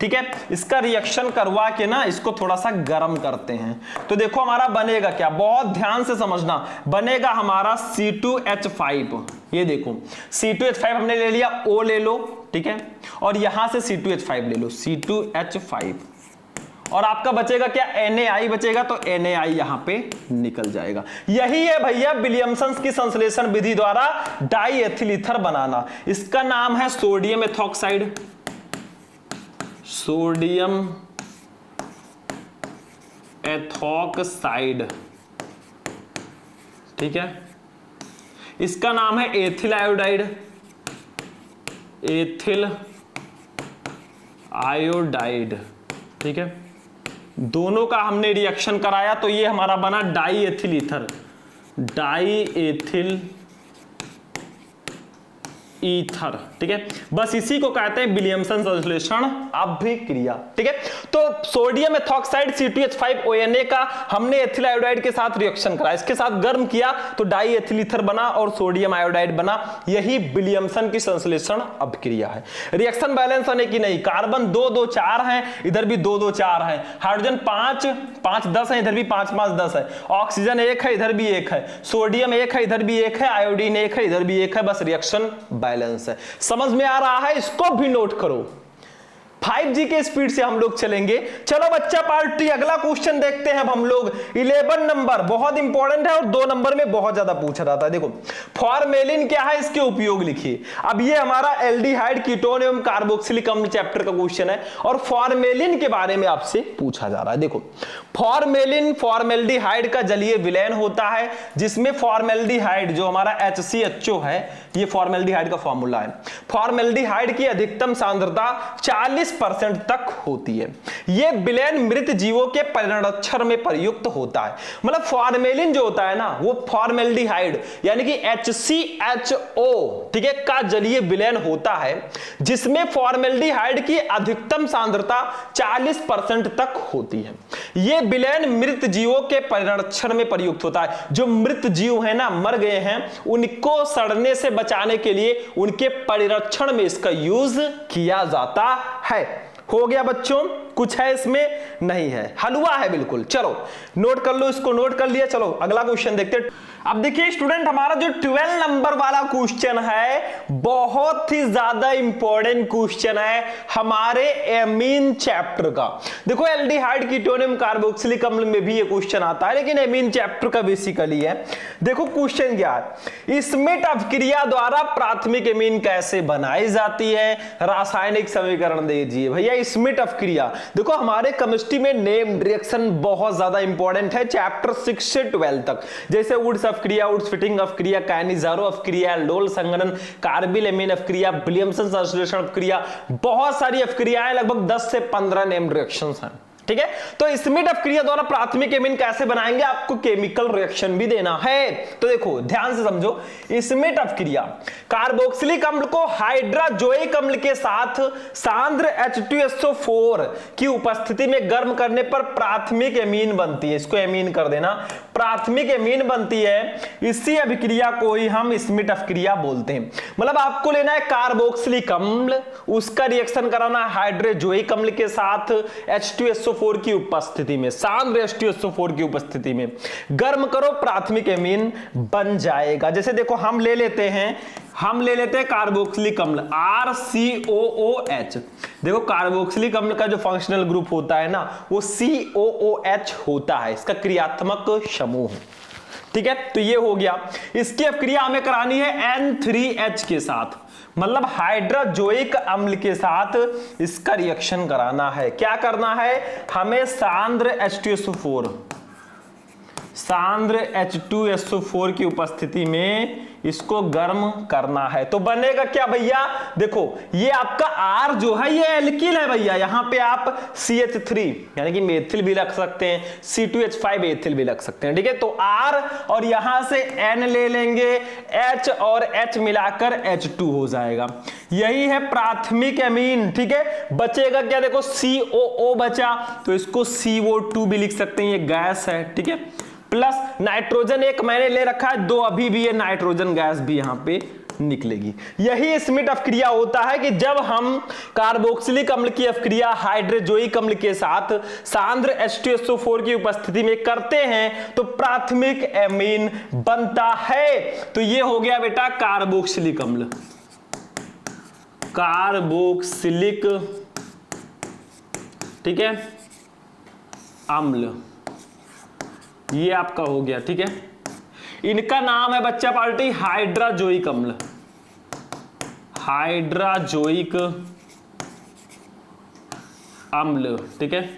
ठीक है, इसका रिएक्शन करवा के ना इसको थोड़ा सा गर्म करते हैं तो देखो हमारा बनेगा क्या, बहुत ध्यान से समझना। बनेगा हमारा C2H5। ये देखो C2H5 हमने ले लिया, O ले लो। ठीक है, और यहां से C2H5 ले लो, C2H5 और आपका बचेगा क्या, NaI बचेगा, तो NaI यहां पे निकल जाएगा। यही है भैया विलियमसन की संश्लेषण विधि द्वारा डाई एथिल ईथर बनाना। इसका नाम है सोडियम एथॉक्साइड, सोडियम एथॉक्साइड, ठीक है। इसका नाम है एथिल आयोडाइड, एथिल आयोडाइड, ठीक है। दोनों का हमने रिएक्शन कराया तो ये हमारा बना die ethyl ether, die ethyl ether, ठीक है। बस इसी को कहते हैं विलियमसन संश्लेषण अभिक्रिया, ठीक है। तो सोडियम एथॉक्साइड C2H5ONA का हमने एथिल आयोडाइड के साथ रिएक्शन करा, इसके साथ गर्म किया तो डाई एथिल ईथर बना और सोडियम आयोडाइड बना। यही विलियमसन की संश्लेषण अभिक्रिया है। रिएक्शन बैलेंस है कि नहीं, कार्बन 2 2 4 है, इधर भी 2 2 4 है, हाइड्रोजन 5 5 10 है, इधर भी 5 5 10 है, ऑक्सीजन 1 है, इधर भी 1 है, सोडियम 1 है, इधर भी 1 है, आयोडीन 1 है, इधर भी 1 है। बस रिएक्शन बैलेंस है। समझ में आ रहा है, इसको भी नोट करो। 5G के स्पीड से हम लोग चलेंगे। चलो बच्चा पार्टी, अगला क्वेश्चन देखते हैं अब हम लोग। 11 नंबर बहुत इंपॉर्टेंट है और 2 नंबर में बहुत ज्यादा पूछा जाता है। देखो फॉर्मेलिन क्या है, इसके उपयोग लिखिए। अब ये हमारा एल्डिहाइड, कीटोन एवं कार्बोक्सिलिक अम्ल चैप्टर का क्वेश्चन है और फॉर्मेलिन के बारे में आपसे पूछा जा रहा है। देखो फॉर्मेलिन फॉर्मेल्डिहाइड का जलीय विलयन होता है, जिसमें फॉर्मेल्डिहाइड जो हमारा HCHO है, ये फॉर्मेल्डिहाइड का फॉर्मूला है। फॉर्मेल्डिहाइड की अधिकतम सांद्रता 40% तक होती है। यह विलयन मृत जीवों के परिरक्षण में प्रयुक्त होता है। मतलब फॉर्मेलिन जो होता है ना, वो फॉर्मेल्डिहाइड यानी कि HCHO, ठीक है, का जलीय विलयन होता है, जिसमें फॉर्मेल्डिहाइड की अधिकतम सांद्रता 40% तक होती है। यह विलयन मृत जीवों के परिरक्षण में प्रयुक्त होता है। जो मृत जीव है ना, मर गए हैं, उनको सड़ने से बचाने के लिए उनके परिरक्षण में इसका यूज किया जाता है। हो गया बच्चों, कुछ है इसमें? नहीं है, हलवा है बिल्कुल। चलो नोट कर लो, इसको नोट कर लिया। चलो अगला क्वेश्चन देखते हैं। अब देखिए स्टूडेंट, हमारा जो 12 नंबर वाला क्वेश्चन है बहुत ही ज्यादा इंपॉर्टेंट क्वेश्चन है हमारे एमीन चैप्टर का। देखो एल्डिहाइड, कीटोन, कार्बोक्सिलिक अम्ल में भी ये क्वेश्चन आता है, लेकिन एमीन चैप्टर का बेसिकली है। देखो क्वेश्चन क्या है, स्मिट अपक्रिया द्वारा प्राथमिक एमीन कैसे बनाई जाती है, रासायनिक समीकरण दीजिए। भैया स्मिट अपक्रिया, देखो हमारे केमिस्ट्री में नेम रिएक्शन बहुत ज्यादा इंपॉर्टेंट है, चैप्टर 6 से 12 तक। जैसे वुड्स अपक्रिया, वुड्स फिटिंग अपक्रिया, कायनिजारो अपक्रिया, एल्डोल संघनन, कार्बिल एमीन अपक्रिया, विलियमसन संश्लेषण अपक्रिया, बहुत सारी अपक्रियाएं, लगभग 10 से 15 नेम्ड रिएक्शंस हैं। ठीक है, तो स्मिट अपक्रिया द्वारा प्राथमिक एमीन कैसे बनाएंगे, आपको केमिकल रिएक्शन भी देना है। तो देखो ध्यान से समझो, स्मिट अपक्रिया कार्बोक्सिलिक अम्ल को हाइड्राजोइक अम्ल के साथ सांद्र H2SO4 की उपस्थिति में गर्म करने पर प्राथमिक एमीन बनती है। इसको एमीन कर देना, प्राथमिक एमीन बनती है। इसी अभिक्रिया को ही हम स्मिट अपक्रिया बोलते हैं। मतलब आपको लेना है कार्बोक्सिलिक अम्ल, उसका रिएक्शन कराना हाइड्रोजोइक अम्ल के साथ H2SO4 की उपस्थिति में, सांद्र H2SO4 की उपस्थिति में गर्म करो, प्राथमिक एमीन बन जाएगा। जैसे देखो हम ले लेते हैं कार्बोक्सिलिक अम्ल RCOOH। देखो कार्बोक्सिलिक अम्ल का जो फंक्शनल ग्रुप होता है ना, वो COOH होता है, इसका क्रियात्मक समूह। ठीक है, तो ये हो गया। इसकी अपक्रिया हमें करानी है N3H के साथ, मतलब हाइड्रोजोइक अम्ल के साथ इसका रिएक्शन कराना है। क्या करना है हमें, सांद्र H2SO4 की उपस्थिति में इसको गर्म करना है। तो बनेगा क्या भैया, देखो ये आपका R जो है ये एल्किल है भैया, यहां पे आप CH3 यानी कि मेथिल भी रख सकते हैं, C2H5 एथिल भी रख सकते हैं। ठीक है, तो R और यहां से N ले लेंगे, H और H मिलाकर H2 हो जाएगा। यही है प्राथमिक एमीन। ठीक है, बचेगा क्या, देखो COO बचा, तो इसको CO2 भी लिख सकते हैं, ये गैस है। ठीक है, प्लस नाइट्रोजन एक मैंने ले रखा है, 2 अभी भी, ये नाइट्रोजन गैस भी यहां पे निकलेगी। यही स्मिट अपक्रिया होता है कि जब हम कार्बोक्सिलिक अम्ल की अपक्रिया हाइड्रोजोइक अम्ल के साथ सांद्र H2SO4 की उपस्थिति में करते हैं तो प्राथमिक एमीन बनता है। तो ये हो गया बेटा कार्बोक्सिलिक अम्ल, कार्बोक्सिलिक, ठीक है, अम्ल, ये आपका हो गया। ठीक है, इनका नाम है बच्चा पार्टी हाइड्राजोइक अम्ल, हाइड्राजोइक अम्ल। ठीक है,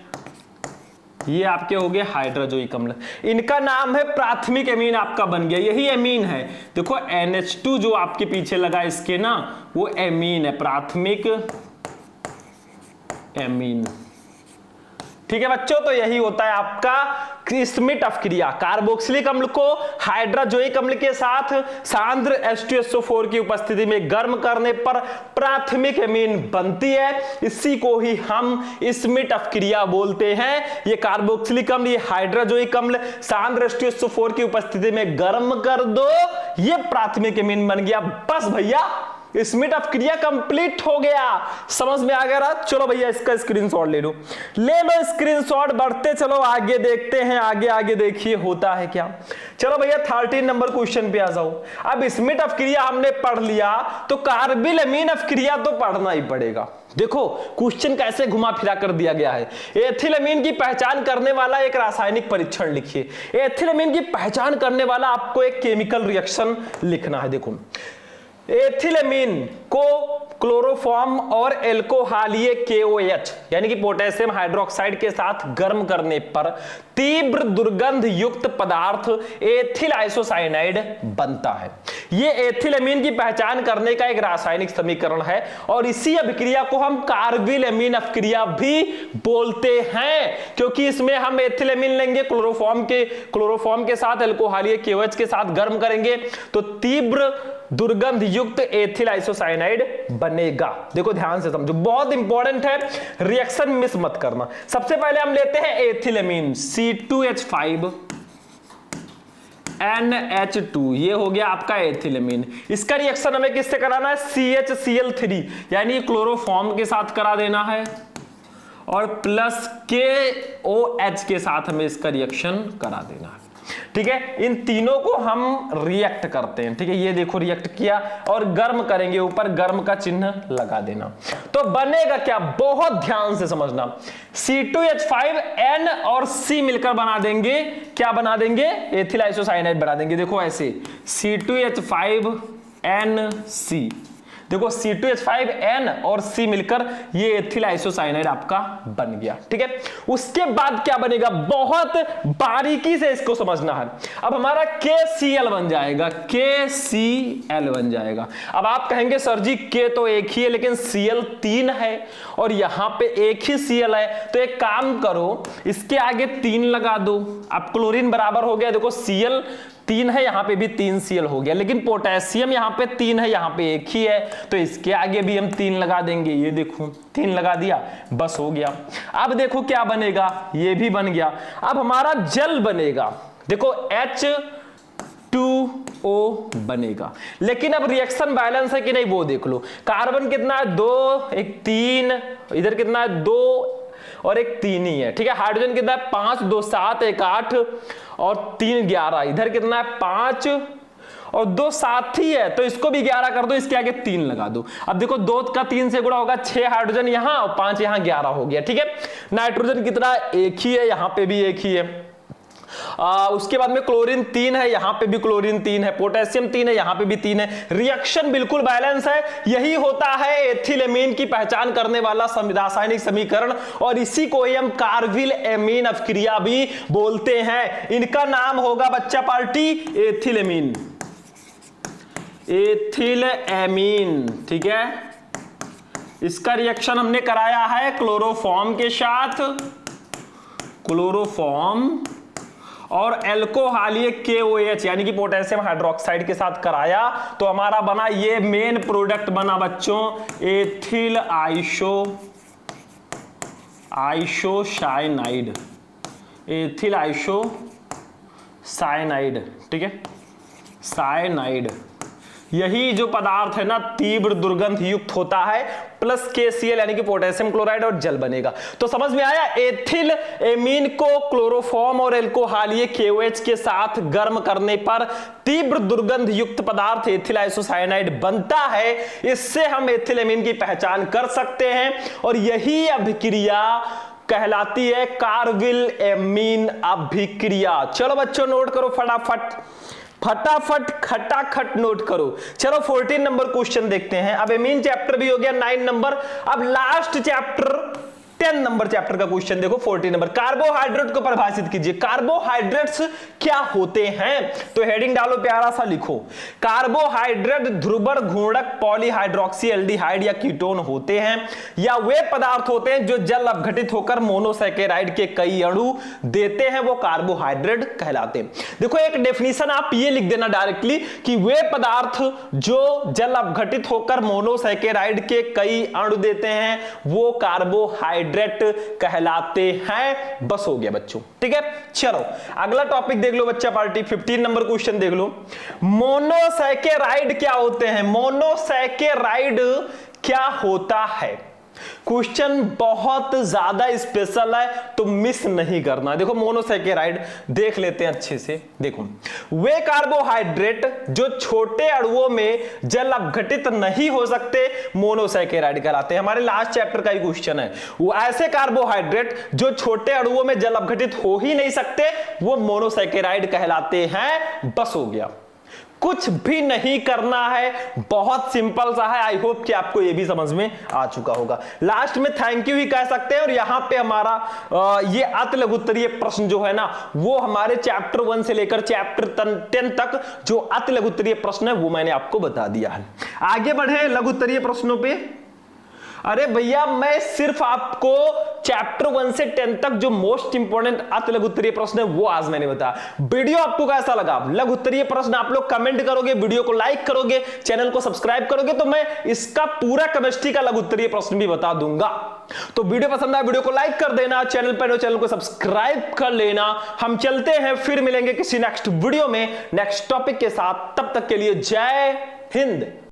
ये आपके हो गए हाइड्राजोइक अम्ल। इनका नाम है प्राथमिक एमीन, आपका बन गया, यही एमीन है। देखो NH2 जो आपके पीछे लगा इसके ना, वो एमीन है, प्राथमिक एमीन। ठीक है बच्चों, तो यही होता है आपका स्मिट अपक्रिया। कार्बोक्सिलिक अम्ल को हाइड्राजोइक अम्ल के साथ सांद्र H2SO4 की उपस्थिति में गर्म करने पर प्राथमिक एमीन बनती है, इसी को ही हम स्मिट अपक्रिया बोलते हैं। ये कार्बोक्सिलिक अम्ल, ये हाइड्राजोइक अम्ल सांद्र H2SO4 की उपस्थिति में गर्म कर दो, ये प्राथमिक एमीन बन गया। बस भैया स्मिट अपक्रिया कंप्लीट हो गया। समझ में आ गया? चलो भैया इसका स्क्रीनशॉट ले लो स्क्रीनशॉट, बढ़ते चलो आगे देखते हैं, आगे देखिए होता है क्या। चलो भैया 13 नंबर क्वेश्चन पे आ जाओ। अब स्मिट अपक्रिया हमने पढ़ लिया, तो कार्बिल अमीन अपक्रिया तो पढ़ना ही पड़ेगा। देखो क्वेश्चन कैसे घुमा फिरा कर दिया गया है। एथिलअमीन की पहचान करने वाला एक रासायनिक परीक्षण लिखिए। एथिलअमीन की पहचान करने वाला आपको एक केमिकल रिएक्शन लिखना है। देखो एथिलअमीन को क्लोरोफॉर्म और एल्कोहलीय KOH यानी कि पोटेशियम हाइड्रोक्साइड के साथ गर्म करने पर तीव्र दुर्गंध युक्त पदार्थ एथिल आइसोसाइनाइड बनता है। यह एथिलअमीन की पहचान करने का एक रासायनिक समीकरण है और इसी अभिक्रिया को हम कार्बिल अमीन अपक्रिया भी बोलते हैं, क्योंकि इसमें हम एथिलअमीन लेंगे, क्लोरोफॉर्म के साथ एल्कोहलीय KOH के साथ गर्म करेंगे तो तीव्र दुर्गंध युक्त एथिल आइसोसाइनाइड बनेगा। देखो ध्यान से समझो, बहुत इंपॉर्टेंट है, रिएक्शन मिस मत करना। सबसे पहले हम लेते हैं एथिलअमीन C2H5 NH2, ये हो गया आपका एथिलअमीन। इसका रिएक्शन हमें किससे कराना है? CHCl3 यानी क्लोरोफॉर्म के साथ करा देना है और प्लस KOH के साथ हमें इसका रिएक्शन करा देना है। ठीक है, इन तीनों को हम रिएक्ट करते हैं। ठीक है, ये देखो रिएक्ट किया और गर्म करेंगे, ऊपर गर्म का चिन्ह लगा देना। तो बनेगा क्या? बहुत ध्यान से समझना। C2H5N और C मिलकर बना देंगे, क्या बना देंगे? एथिल आइसोसाइनाइड बना देंगे। देखो ऐसे C2H5NC, देखो C2H5N और C मिलकर ये एथिल आइसोसाइनाइड आपका बन गया। ठीक है, उसके बाद क्या बनेगा? बहुत बारीकी से इसको समझना है। अब हमारा KCl बन जाएगा, KCl बन जाएगा। अब आप कहेंगे सर जी K तो एक ही है लेकिन Cl 3 है और यहां पे एक ही Cl है, तो एक काम करो इसके आगे 3 लगा दो। अब क्लोरीन बराबर हो गया, देखो Cl 3 है, यहां पे भी 3 Cl हो गया, लेकिन पोटेशियम यहां पे 3 है, यहां पे एक ही है, तो इसके आगे भी हम 3 लगा देंगे। ये देखो 3 लगा दिया, बस हो गया। अब देखो क्या बनेगा, ये भी बन गया। अब हमारा जल बनेगा, देखो H2O बनेगा, लेकिन अब रिएक्शन बैलेंस है कि नहीं वो देख लो। कार्बन कितना है? 2, एक 3, इधर कितना है? 2 और एक 3 ही है। ठीक है, हाइड्रोजन कितना है? 5, 2 7, एक 8 और 3 11। इधर कितना है? 5 और 2 7 ही है, तो इसको भी 11 कर दो, इसके आगे 3 लगा दो। अब देखो 2 का 3 से गुणा होगा, 6 हाइड्रोजन यहां और 5 यहां, 11 हो गया। ठीक है, नाइट्रोजन कितना? एक ही है, यहां पे भी एक ही है। उसके बाद में क्लोरीन 3 है, यहां पे भी क्लोरीन 3 है, पोटेशियम 3 है, यहां पे भी 3 है। रिएक्शन बिल्कुल बैलेंस है। यही होता है एथिलअमीन की पहचान करने वाला रासायनिक समीकरण और इसी को हम कार्बिल अमीन अपक्रिया भी बोलते हैं। इनका नाम होगा बच्चा पार्टी एथिलअमीन, एथिलअमीन। ठीक है, इसका रिएक्शन हमने कराया है क्लोरोफॉर्म के साथ, क्लोरोफॉर्म और एल्कोहलीय KOH यानी कि पोटेशियम हाइड्रोक्साइड के साथ कराया, तो हमारा बना ये मेन प्रोडक्ट बना बच्चों एथिल आइसोसाइनाइड, एथिल आइसोसाइनाइड। ठीक है, साइनाइड, यही जो पदार्थ है ना तीव्र दुर्गंध युक्त होता है, प्लस KCl यानी कि पोटेशियम क्लोराइड और जल बनेगा। तो समझ में आया, एथिल एमीन को क्लोरोफॉर्म और एल्कोहलीय KOH के साथ गर्म करने पर तीव्र दुर्गंध युक्त पदार्थ एथिल आइसोसाइनाइड बनता है। इससे हम एथिल एमीन की पहचान कर सकते हैं और यही अभिक्रिया कहलाती है कार्विल एमीन अभिक्रिया। चलो बच्चों नोट करो फटाफट फटाफट खटाखट नोट करो। चलो 14 नंबर क्वेश्चन देखते हैं। अब एमीन चैप्टर भी हो गया 9 नंबर। अब लास्ट चैप्टर 10 नंबर चैप्टर का क्वेश्चन देखो 14 नंबर। कार्बोहाइड्रेट को परिभाषित कीजिए। कार्बोहाइड्रेट्स क्या होते हैं? तो हेडिंग डालो, प्यारा सा लिखो, कार्बोहाइड्रेट ध्रुवर घूर्णक पॉलीहाइड्रोक्सी एल्डिहाइड या कीटोन होते हैं, या वे पदार्थ होते हैं जो जल अपघटित होकर मोनोसैकेराइड के कई अणु देते हैं, वो कार्बोहाइड्रेट कहलाते हैं। देखो एक डेफिनेशन आप ये लिख देना डायरेक्टली कि वे पदार्थ जो जल अपघटित होकर मोनोसैकेराइड के कई अणु देते हैं वो कार्बोहाइड्रेट कहलाते हैं। बस हो गया बच्चों, ठीक है। चलो अगला टॉपिक देख लो बच्चा पार्टी, 15 नंबर क्वेश्चन देख लो। मोनोसैकेराइड क्या होते हैं? मोनोसैकेराइड क्या होता है? क्वेश्चन बहुत ज्यादा स्पेशल है तो मिस नहीं करना। देखो मोनोसैकेराइड देख लेते हैं अच्छे से। देखो वे कार्बोहाइड्रेट जो छोटे अणुओं में जल अपघटित नहीं हो सकते मोनोसैकेराइड कहलाते हैं। हमारे लास्ट चैप्टर का ही क्वेश्चन है। वो ऐसे कार्बोहाइड्रेट जो छोटे अणुओं में जल अपघटित हो ही नहीं सकते वो मोनोसैकेराइड कहलाते हैं। बस हो गया, कुछ भी नहीं करना है, बहुत सिंपल सा है। आई होप कि आपको ये भी समझ में आ चुका होगा। लास्ट में थैंक यू ही कह सकते हैं। और यहां पे हमारा ये अति लघुत्तरीय प्रश्न जो है ना वो हमारे चैप्टर 1 से लेकर चैप्टर 10 तक जो अति लघुत्तरीय प्रश्न है वो मैंने आपको बता दिया है। आगे बढ़े लघुत्तरीय प्रश्नों पे। अरे भैया मैं सिर्फ आपको चैप्टर 1 से 10 तक जो मोस्ट इंपोर्टेंट अति लघुत्तरीय प्रश्न है वो आज मैंने बताया। वीडियो आपको कैसा लगा? लघुत्तरीय प्रश्न आप लोग कमेंट करोगे, वीडियो को लाइक करोगे, चैनल को सब्सक्राइब करोगे तो मैं इसका पूरा केमिस्ट्री का लघुत्तरीय प्रश्न भी बता दूंगा। तो वीडियो पसंद आया वीडियो को लाइक कर देना, चैनल पर चैनल को सब्सक्राइब कर लेना। हम चलते हैं, फिर मिलेंगे किसी नेक्स्ट वीडियो में नेक्स्ट टॉपिक के साथ। तब तक के लिए जय हिंद।